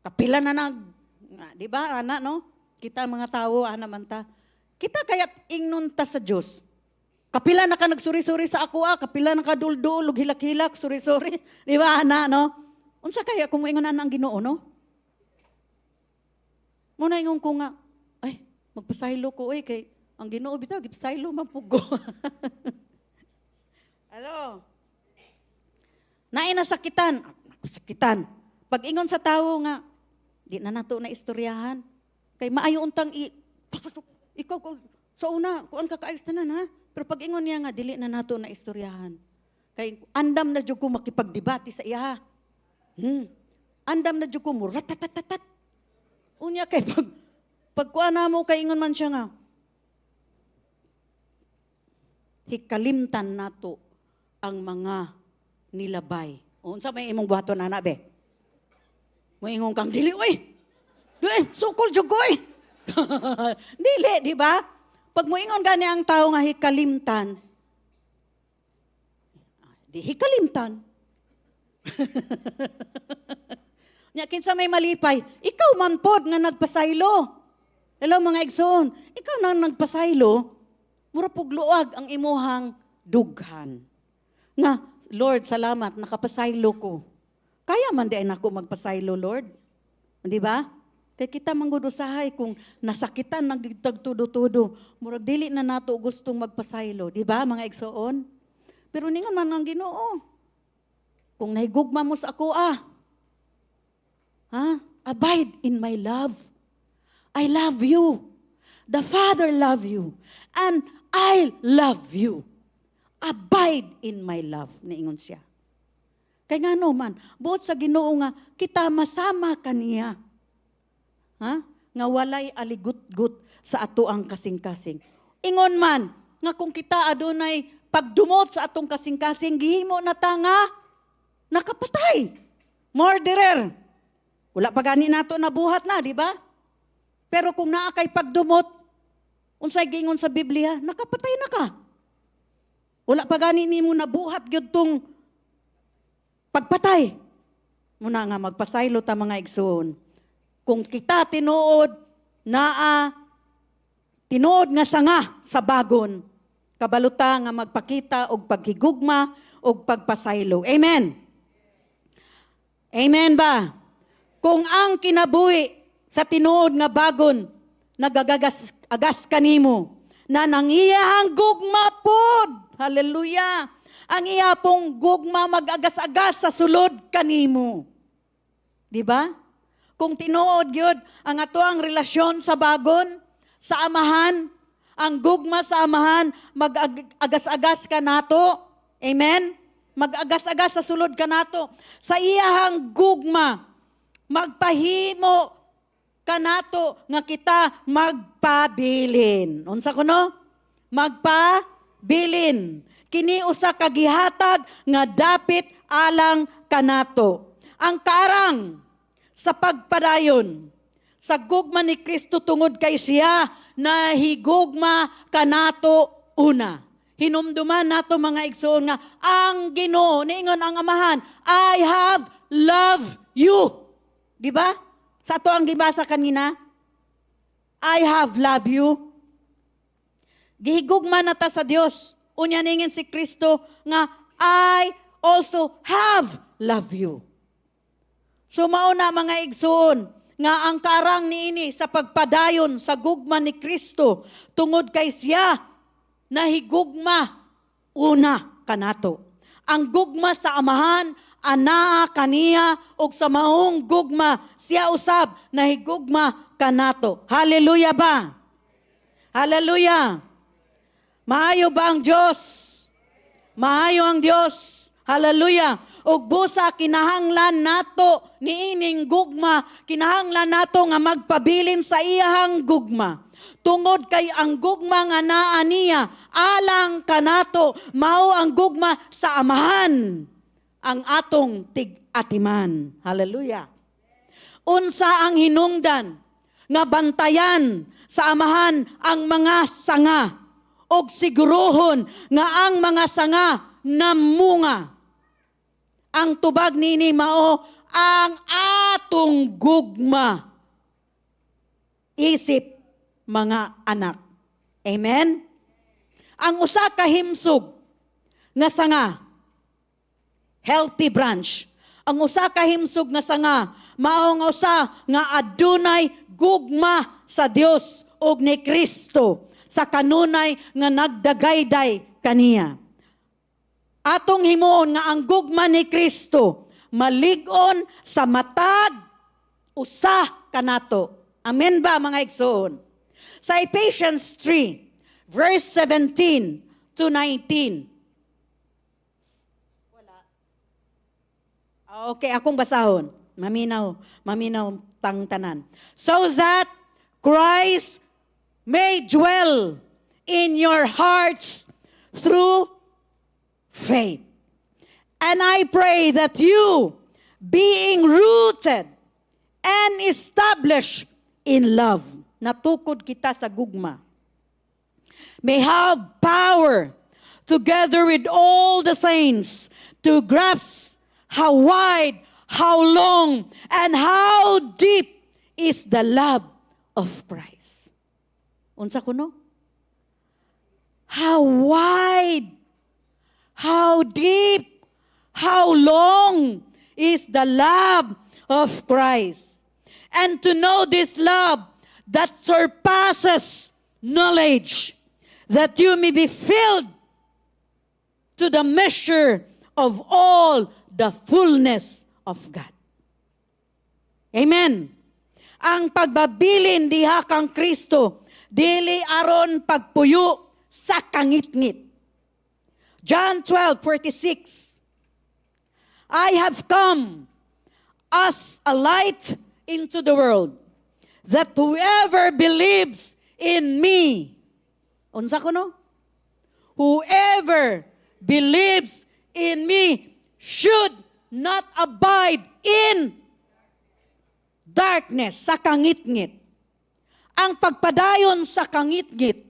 Kapila na di ba, ana, no? Kita mga tao, ana man ta. Kita kaya't ingnon ta sa Diyos. Kapila na ka nagsuri-suri sa ako, kapila na ka dul-dul, hilak-hilak, suri-suri. Di ba, ana, no? Unsa kaya kung ingon na ang Ginoo, no? Muna ingon ko nga, ay, magpasaylo ko, kay ang Ginoo bitaw, gipasaylo, mapugo. Ano? Nasakitan. Sakitan. Pag ingon sa tao nga, di na nato na istoryahan. Kay maayo untang ikaw sa una, kuan ka kaayos tanan ha. Pero pag ingon niya nga, dili na nato na istoryahan. Kay andam na jud ko makipagdebate sa iya. Andam na jud ko mo ratatatatat. Unya kay pag kuan na mo kay ingon man siya nga. Hikalimtan nato ang mga nilabay. Unsa may imong buhaton ana be? Mo ingon kang dili oy. Dili sukol jud ko oy. Dili, di ba? Pag mo ingon gani ang tao nga hikalimtan. Di hikalimtan. Nya kinsa may malipay, ikaw man pod nga nagpasaylo. Hello mga igsoon, ikaw nang nagpasaylo, mura pugluag ang imuhang dughan. Nga, Lord, salamat, nakapasaylo ko. Kaya man di ay nako magpasaylo, Lord. Di ba? Kaya kita manggudusahay kung nasakitan, nagtagtudo-tudo, murag dili na nato gustong magpasaylo. Di ba, mga igsoon? Pero ningon man ang Ginoo. Kung nahigugma mo sa ako, abide in my love. I love you. The Father love you. And I love you. Abide in my love, niingon siya. Kaya nga naman, buot sa Ginoo nga, kita masama kaniya. Nga walay aligut-gut sa ato ang kasing-kasing. Ingon man, nga kung kita adunay pagdumot sa atong kasing-kasing, gihimo na ta nga, nakapatay. Murderer. Wala pa gani nato nabuhat na, di ba? Pero kung naa kay pagdumot, unsay gingon sa Biblia, nakapatay na ka. Wala pa gani nimo nabuhat gyud tong pagpatay. Muna nga magpasaylo ta mga igsoon. Kung kita tinuod tinuod nga sanga sa bagon, kabaluta nga magpakita og paghigugma og pagpasaylo. Amen. Amen ba? Kung ang kinabuhi sa tinuod nga bagon nagagagas kanimo na nang iyahang gugma pod. Hallelujah. Ang iya pong gugma mag-agas-agas sa sulod kanimo. Di ba? Kung tinuod yun, ang ato ang relasyon sa bagon, sa amahan, ang gugma sa amahan, mag-agas-agas ka nato. Amen? Mag-agas-agas sa sulod ka nato. Sa iyahang gugma, magpahimo ka nato nga kita magpabilin. Unsa kuno? Magpabilin. Kini usa ka gihatag nga dapit alang kanato. Ang karang sa pagpadayon sa gugma ni Kristo tungod kay siya na higugma kanato una. Hinumduman nato mga igsoon nga ang Ginoo niingon ang Amahan, I have loved you. Di ba? Sa ato ang gibasa kanina, I have loved you. Gihigugma na ta sa Dios. Unya ningin si Kristo nga I also have loved you. So mauna mga igsoon, nga ang karang niini sa pagpadayon sa gugma ni Kristo, tungod kay siya nahigugma una kanato. Ang gugma sa amahan, anaa kaniya, og sa maong gugma, siya usab nahigugma kanato. Hallelujah ba? Hallelujah. Maayo ba ang Diyos? Maayo ang Diyos. Hallelujah. Ug busa kinahanglan nato niining gugma, kinahanglan nato nga magpabilin sa iyahang gugma. Tungod kay ang gugma nga naa niya, alang kanato, mao ang gugma sa amahan, ang atong tig-atiman. Hallelujah. Unsa ang hinungdan nga bantayan sa amahan ang mga sanga, og siguruhon nga ang mga sanga namunga. Ang tubag nini mao ang atong gugma. Isip mga anak. Amen? Ang usa ka himsog nga sanga, healthy branch. Ang usa ka himsog nga sanga, mao nga usa nga adunay gugma sa Dios ug ni Kristo sa kanunay nga nagdagayday kaniya. Atong himuon nga ang gugma ni Kristo malig-on sa matag usa kanato. Amen ba mga igsoon? Sa Ephesians 3 verse 17 to 19. Wala. Okay, akong basahon. Maminaw tang tanan. So that Christ may dwell in your hearts through faith. And I pray that you, being rooted and established in love, natukod kita sa gugma, may have power together with all the saints to grasp how wide, how long, and how deep is the love of Christ. Unsa kuno? How wide, how deep, how long is the love of Christ. And to know this love that surpasses knowledge, that you may be filled to the measure of all the fullness of God. Amen. Ang pagbabilin diha kang Kristo, dili aron pagpuyo sa kangitngit. John 12:46. I have come as a light into the world, that whoever believes in me, unsa kuno? Whoever believes in me should not abide in darkness, sa kangitngit. Ang pagpadayon sa kangitngit,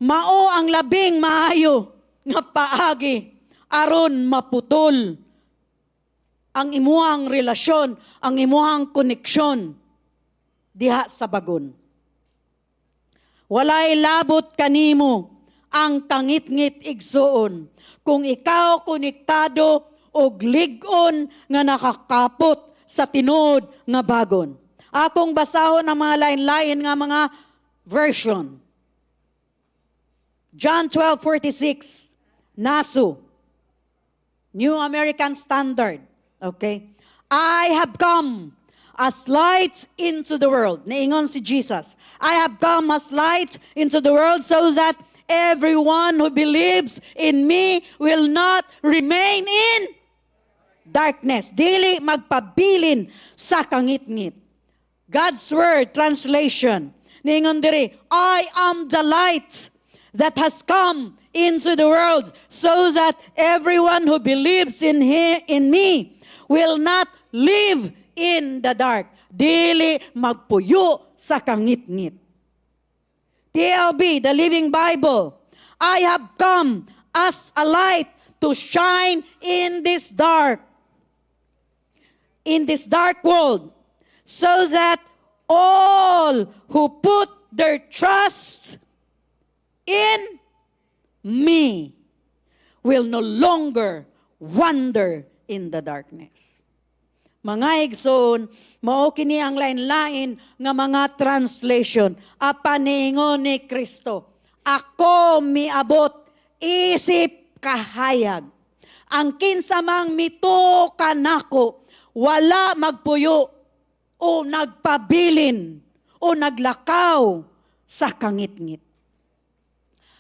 mao ang labing maayo nga paagi aron maputol ang imuhang relasyon, ang imuhang koneksyon diha sa bagon. Walay labot kanimo ang kangitngit igsuon kung ikaw konektado og lig-on nga nakakapot sa tinuod nga bagon. Akong basahon ang mga lain-lain nga mga version. John 12:46, NASU, New American Standard. Okay? I have come as light into the world. Niingon si Jesus. I have come as light into the world so that everyone who believes in me will not remain in darkness. Dili magpabilin sa kangitngit. God's Word translation. Niingon diri, I am the light that has come into the world so that everyone who believes in me will not live in the dark. Dili magpuyo sa kangitngit. TLB, the Living Bible. I have come as a light to shine in this dark world, so that all who put their trust in me will no longer wander in the darkness. Mga igsoon, mao kini ang lain-lain nga mga translation. Apan niingon ni Kristo, ako miabot isip kahayag. Ang kinsa mang mito kanako, wala magpuyo o nagpabilin o naglakaw sa kangitngit.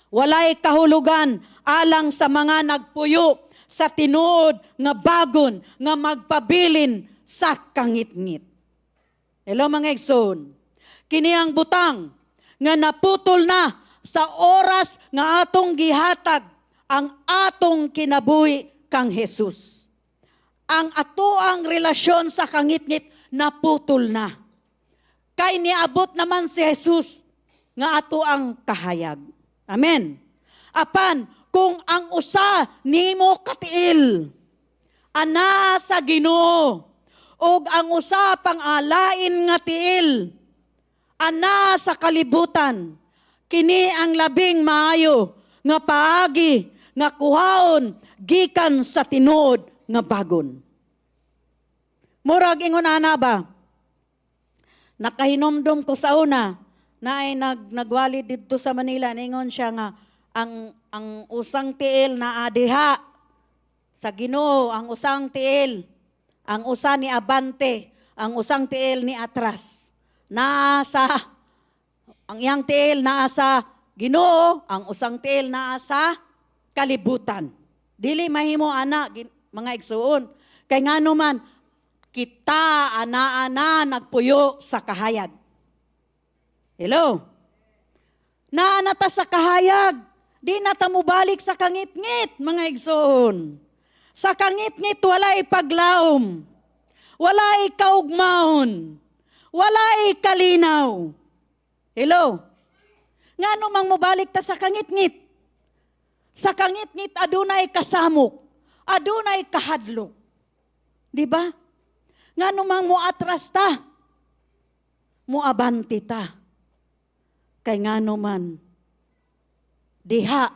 Walay kahulugan alang sa mga nagpuyo sa tinuod nga bagon nga magpabilin sa kangitngit. Hello mga igsoon. Kini ang butang nga naputol na sa oras nga atong gihatag ang atong kinabuhi kang Jesus. Ang atoang relasyon sa kangitngit naputol na. Kay niabot naman si Jesus nga ato ang kahayag. Amen. Apan, kung ang usa nimo katiil, ana sa Ginoo, ug ang usa pang alain nga tiil, ana sa kalibutan, kini ang labing maayo nga paagi nga kuhaon gikan sa tinuod nga bagon. Murag ingon ana ba? Nakahinomdom ko sa una na ay nagwali dito sa Manila, ningon siya nga ang usang tiil na adiha sa Ginoo, ang usang tiil, ang usa ni abante, ang usang tiil ni atras. Ang iyang tiil naa sa Ginoo, ang usang tiil naa sa kalibutan. Dili mahimo ana mga igsuon. Kay ngano man kita ana-ana nagpuyo sa kahayag. Hello? Naanata sa kahayag. Di na ta mubalik sa kangit-ngit, mga igsoon. Sa kangit-ngit, walay paglaom. Walay kaugmaon. Walay kalinaw. Hello? Nga mang mubalik ta sa kangit-ngit. Sa kangit-ngit, adunay kasamok. Adunay kahadlok. Di ba? Nga mang muatras ta. Muabanti ta. Kay nga man, diha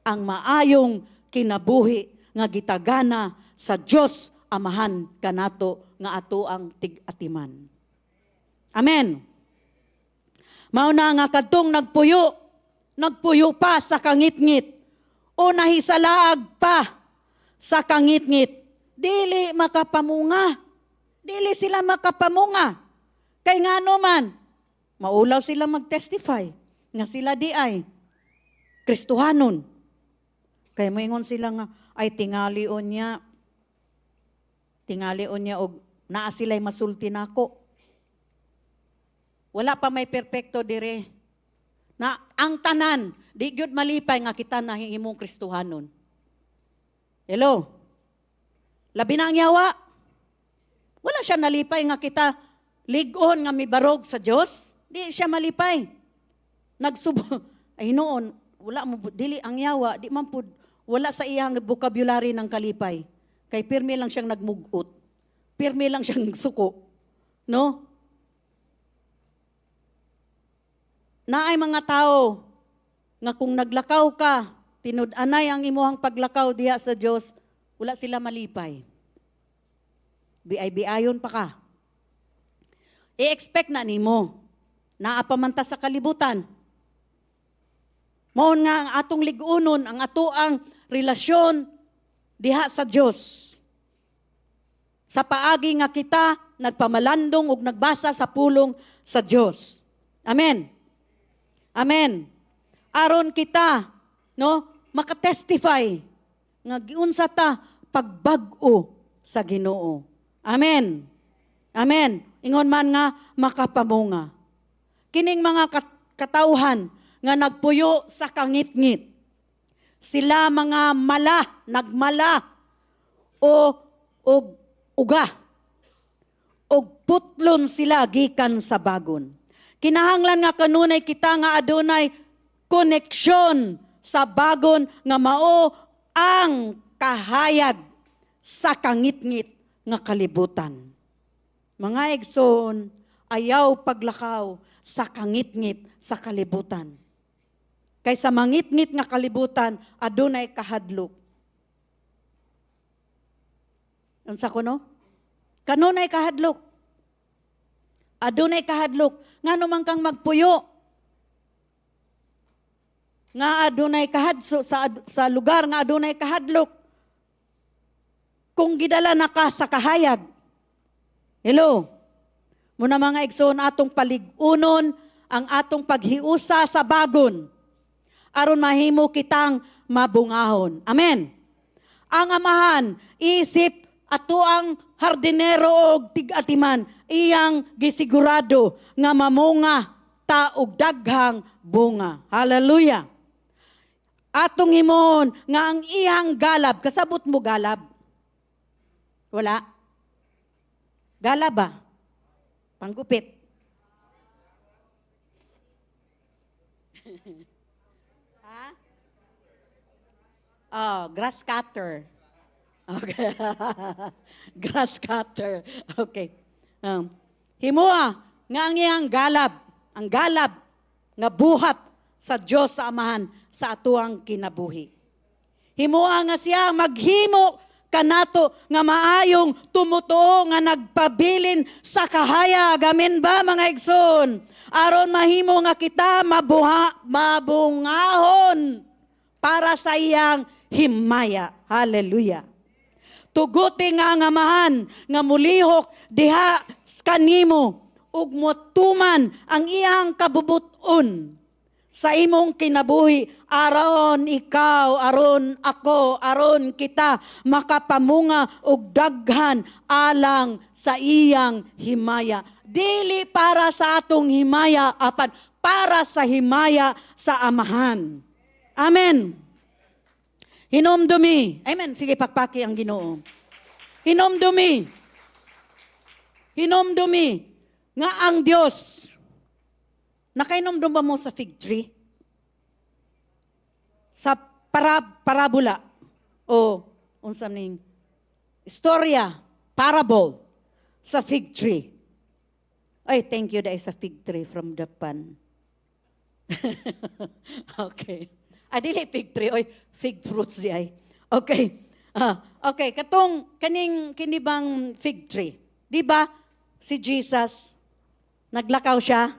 ang maayong kinabuhi nga gitagana sa Dios Amahan kanato nga ato ang tig-atiman. Amen. Mao na nga kadtong nagpuyo pa sa kangitngit o nahisalaag pa sa kangitngit, dili makapamunga. Dili sila makapamunga. Kay nga man, maulaw sila mag-testify nga sila di ay Kristohanon. Kaya moingon sila nga, ay tingalion niya og naa sila'y masulti nako. Wala pa may perpekto dire. Na ang tanan, di gyud malipay nga kita na himong Kristohanon. Hello? Labi na ang yawa. Wala siya nalipay nga kita ligon nga mibarog sa Dios. Di siya malipay. Ay noon, wala mo, dili ang yawa, di man pud, wala sa iyang vocabulary ng kalipay. Kay pirmi lang siyang nagmugot. Pirmi lang siyang suko. No? Naay mga tao, nga kung naglakaw ka, tinud-anay ang imuhang paglakaw diha sa Dios, wala sila malipay. Biay-biayon pa ka. I-expect na nimo. Naapamanta sa kalibutan. Maon nga ang atong ligunon, ang atoang relasyon diha sa Dios. Sa paagi nga kita nagpamalandong ug nagbasa sa pulong sa Dios. Amen. Amen. Aron kita, no, makatestify nga giunsa ta pagbag-o sa Ginoo. Amen. Amen. Ingon man nga makapamunga. Kining mga katawhan nga nagpuyo sa kangit-ngit. Sila mga nagmala o uga. O putlon sila gikan sa bagon. Kinahanglan nga kanunay kita nga adunay koneksyon sa bagon nga mao ang kahayag sa kangit-ngit nga kalibutan. Mga igsoon, ayaw paglakaw sa kangit-ngit sa kalibutan. Kay sa mangit-ngit nga kalibutan, adunay kahadlok. Unsa ko no? Kanunay kahadlok. Adunay kahadlok. Nga naman kang magpuyo. Nga adunay kahadso sa lugar nga adunay kahadlok. Kung gidala na ka sa kahayag. Hello. Muna mga igsoon atong paligunon ang atong paghiusa sa bagon. Aron mahimo kitang mabungahon. Amen. Ang amahan, isip ato ang hardinero og tig-atiman, iyang gisigurado nga mamunga ta og daghang bunga. Hallelujah. Atong himon nga ang iyang galab, kasabot mo galab? Wala? Galab ba? Panggupit. Ha? Oh, grass cutter. Okay. Grass cutter. Okay. Himua nga ang iyang galab, ang galab nga buhat sa Dios sa Amahan sa atuang kinabuhi. Himua nga siya maghimo kanato nga maayong tumutuo nga nagpabilin sa kahayag. Amen ba mga igsoon? Aron mahimo nga kita mabungahon para sa iyang himaya. Hallelujah. Tuguti nga ang amahan nga mulihok diha kanimo ug motuman ang iyang kabubuton sa imong kinabuhi aron ikaw, aron ako, aron kita makapamunga og daghan alang sa iyang himaya. Dili para sa atong himaya apan para sa himaya sa amahan. Amen. Hinomdumi. Amen. Sige, pakpaki ang Ginoo. Hinomdumi. Hinomdumi nga ang Dios. Nakainomdum ba mo sa fig tree? Sa parabola o unsa ning istorya, parable sa fig tree. Ay, thank you dahil sa fig tree from Japan. Okay. Dili fig tree, oy, fig fruits di ay. Okay. Okay, katong kini bang fig tree. Di ba si Jesus naglakaw siya?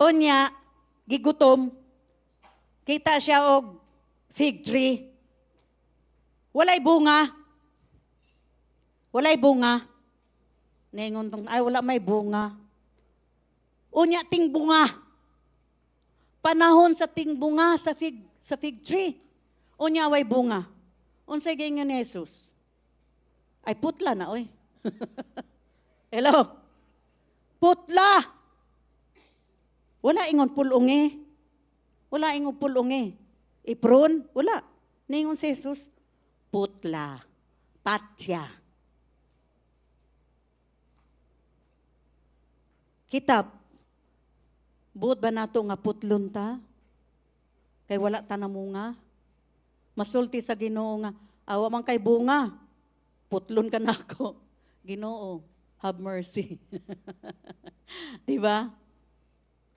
Unya gigutom. Kita siya og fig tree. Walay bunga. Walay bunga. Ningon tong ay wala may bunga. Unya ting bunga. Panahon sa tingbunga sa fig tree. Unya way bunga. Unsay gingon ni Jesus? Ay putla na oy. Hello. Putla. Wala ingon pulungi. Wala ingon pulungi. Ipron, wala. Ningon si Jesus, putla. Patya. Kitab. Buot ba nato nga putlon ta? Kay wala ta na munga? Masulti sa Ginoo nga, awa man kay bunga. Putlon ka nako. Ginoo, have mercy. Di ba?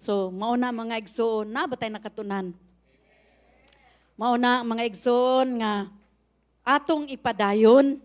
So, mauna mga igsoon, na ba tayo nakatunan? Mauna mga igsoon nga atong ipadayon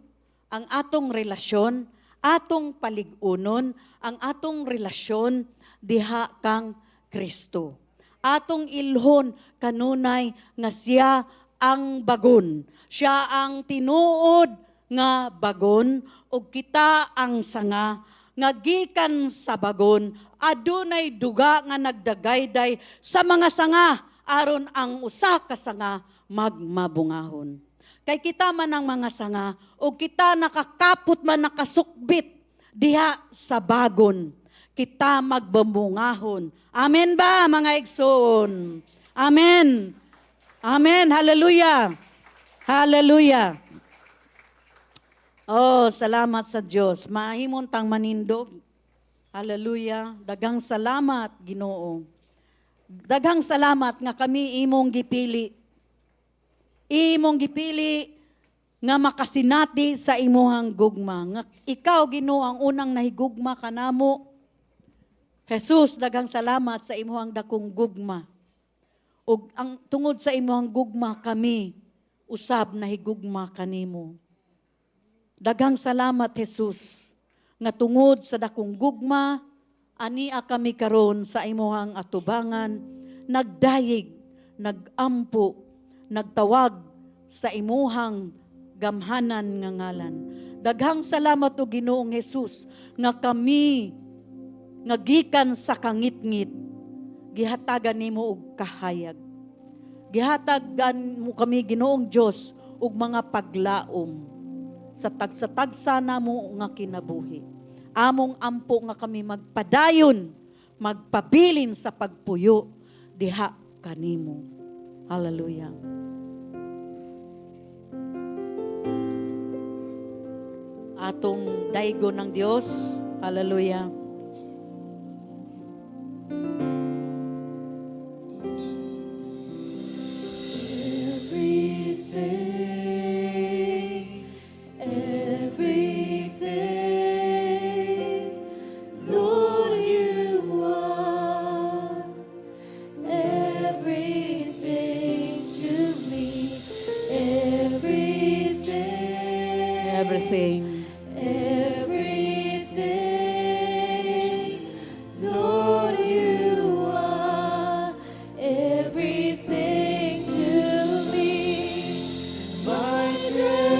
ang atong relasyon, atong paligunon, ang atong relasyon diha kang Kristo. Atong ilhon kanunay nga siya ang bagon. Siya ang tinuod nga bagon ug kita ang sanga nga gikan sa bagon adunay duga nga nagdagayday sa mga sanga aron ang usa ka sanga magmabungahon. Kay kita man ang mga sanga ug kita nakakapot man nakasukbit diha sa bagon. Kita magbambungahon. Amen ba, mga igsoon? Amen. Amen. Hallelujah. Hallelujah. Oh, salamat sa Diyos. Mahimon tang manindog. Hallelujah. Daghang salamat, Ginoo. Daghang salamat nga kami imong gipili. Imong gipili nga makasinati sa imuhang gugma. Nga ikaw, Ginoo, ang unang nahigugma kanamo. Jesus, daghang salamat sa imuhang dakong gugma. Ug ang tungod sa imuhang gugma kami usab nahigugma kanimo. Daghang salamat, Jesus, nga tungod sa dakong gugma, ania kami karon sa imuhang atubangan, nagdayeg, nagampo, nagtawag sa imuhang gamhanan nga ngalan. Daghang salamat o Ginoong Jesus nga kami nga gikan sa kangit-ngit gihatagan nimo og kahayag. Gihatagan mo kami Ginoong Dios og mga paglaom sa tagsa-tagsa namo nga kinabuhi. Among ampo nga kami magpadayon, magpabilin sa pagpuyo diha kanimo. Hallelujah. Atong daigo ng Dios. Hallelujah. Everything. Everything, Lord, you are everything to me. My treasure,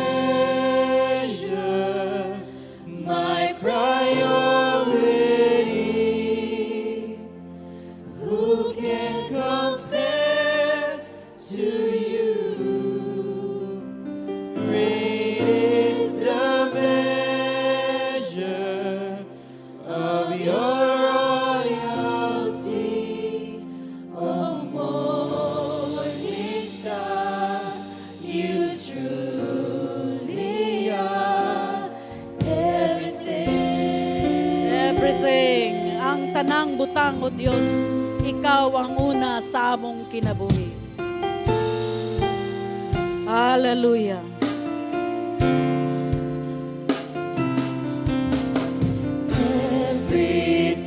my priority. Who can compare to you? Great is the measure of your royalty, O morning star. You truly are everything. Everything. Ang tanang butang o Dios, ikaw ang una sa among kinabuhi. Hallelujah.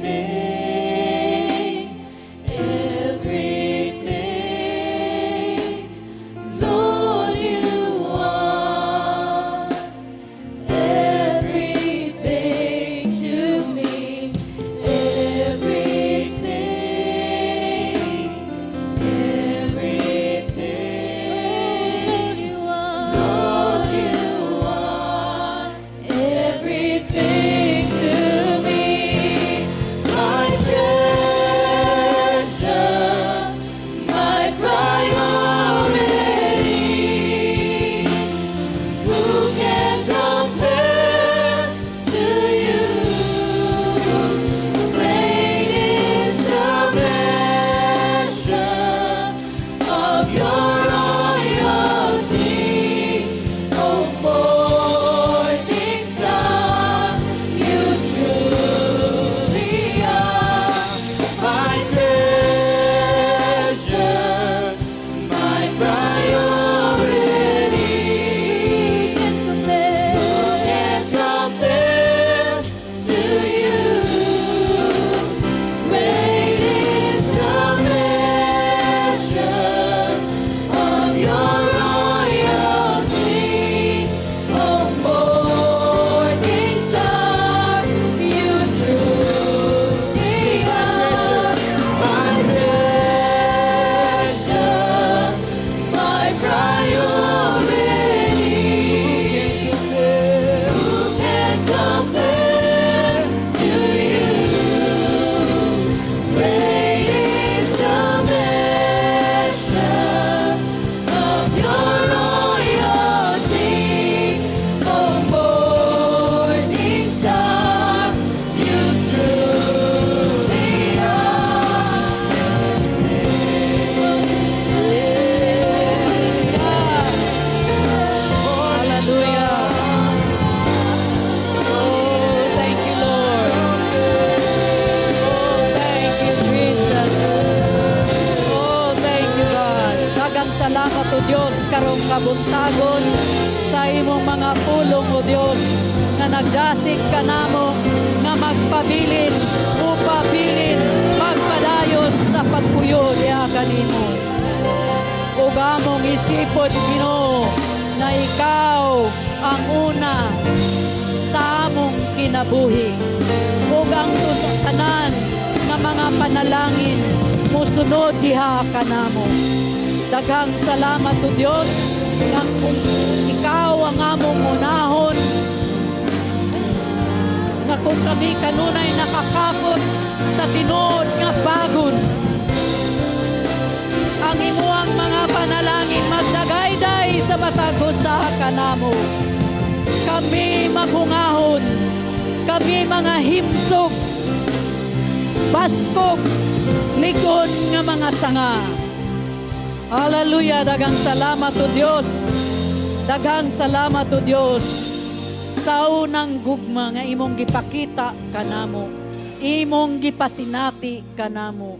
Everything, everything, Lord, you are everything to me. Everything, everything, Lord, you are everything to me. My treasure, my priority. Who can compare to you? Great is the measure of your royalty, O morning star. You truly are my treasure, my priority. Who can compare to you? Great is the measure of your royalty, O morning star. You truly are my treasure, my priority. Who can compare to you? Great is the measure of your royalty, O morning star. You truly Hallelujah. Oh, thank you, Lord. Oh, thank you, Jesus. Oh, thank you, God. Daghang salamat o Dios karong kabuntagon sa imong mga pulong o Dios na nagdasig ka namo nga magpabilin, upabilin, magpadayon sa pagpuyo diha kanimo. Ug among isipon Ginoo na ikaw ang una sa among kinabuhi. Ug ang tanan nga mga panalangin musunod diha kanamo. Daghang salamat o Dios nga kung ikaw ang among unahon, nga kung kami kanunay nakakapot sa tinuod nga bagon, ang imuang mga panalangin magdagayday sa matag usa kanamo. Kami maghungahon, kami mga himsog, baskog, ligon nga mga sanga. Hallelujah, daghang salamat o Dios. Daghang salamat o Dios sa unang gugma nga imong gipakita kanamo, imong gipasinati kanamo.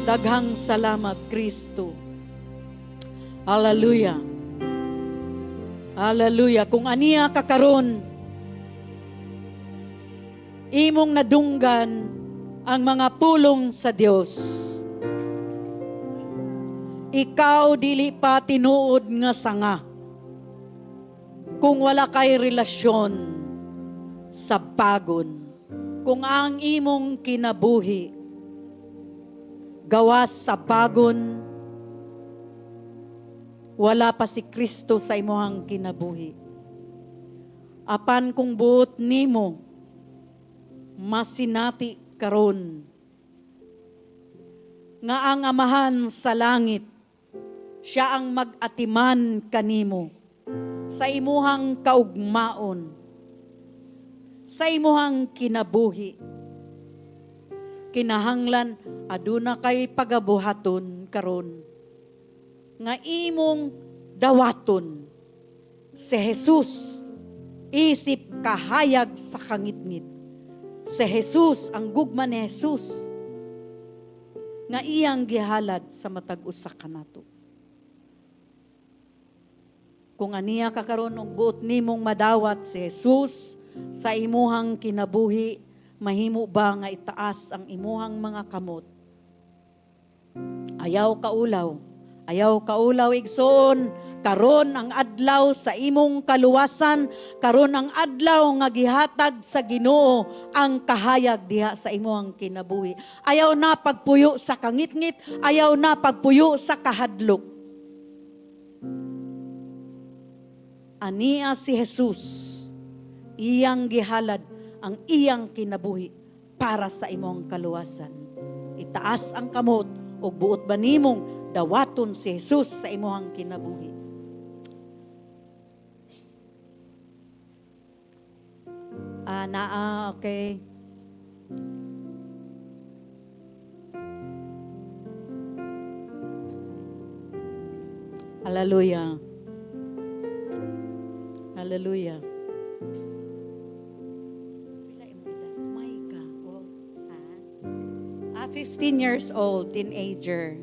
Daghang salamat Kristo. Hallelujah. Hallelujah. Kung aniya ka karon, imong nadunggan ang mga pulong sa Dios. Ikaw dili pa tinuod nga sanga kung wala kay relasyon sa bagon. Kung ang imong kinabuhi gawas sa bagon, wala pa si Kristo sa imong kinabuhi. Apan kung buot nimo masinati karon nga ang Amahan sa langit siya ang mag-atiman kanimo sa imuhang kaugmaon, sa imuhang kinabuhi. Kinahanglan aduna kay pagabuhaton karon nga imong dawaton si Jesus, isip kahayag sa kangitngit. Si Jesus, ang gugma ni Jesus nga iyang gihalad sa matag usa kanato. Kung aniya ka karon og buot nimong madawat si Jesus sa imuhang kinabuhi, mahimo ba nga itaas ang imuhang mga kamot? Ayaw kaulaw igsoon, karon ang adlaw sa imong kaluwasan, karon ang adlaw nga gihatag sa Ginoo ang kahayag diha sa imong kinabuhi. Ayaw na pagpuyo sa kangitngit, ayaw na pagpuyo sa kahadlok. Ania si Jesus, iyang gihalad ang iyang kinabuhi para sa imong kaluwasan. Itaas ang kamot ug buot ba nimong dawaton si Jesus sa imong kinabuhi. Okay. Hallelujah. Hallelujah. 15 years old, teenager.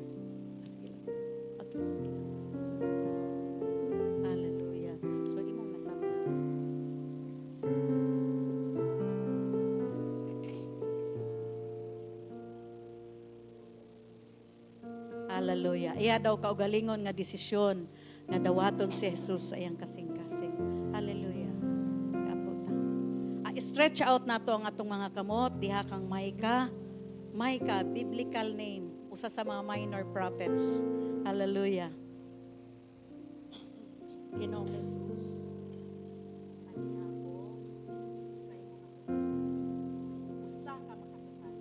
Hallelujah. So, imong masama. Hallelujah. Iya daw kaugalingon nga desisyon nga dawaton si Jesus sa iyang kasing-kasing. Hallelujah. Stretch out nato ang atong mga kamot. Diha kang Micah, biblical name. Usa sa mga minor prophets. Hallelujah. Ginoong Jesus. Aniya ko. Usa ka makasalanan.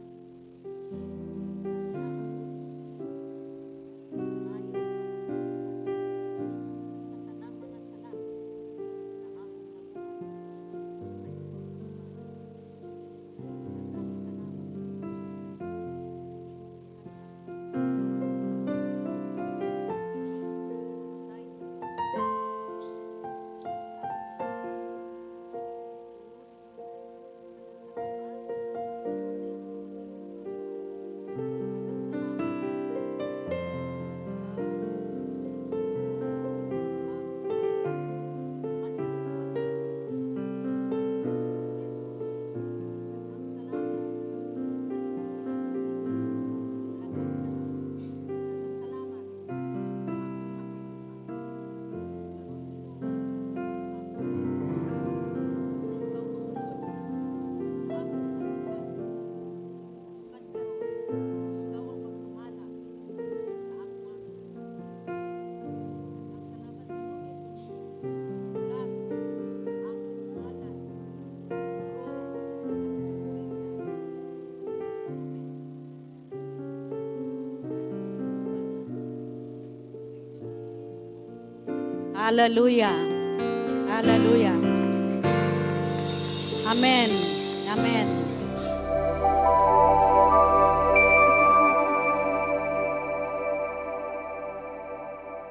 Hallelujah. Hallelujah. Amen. Amen.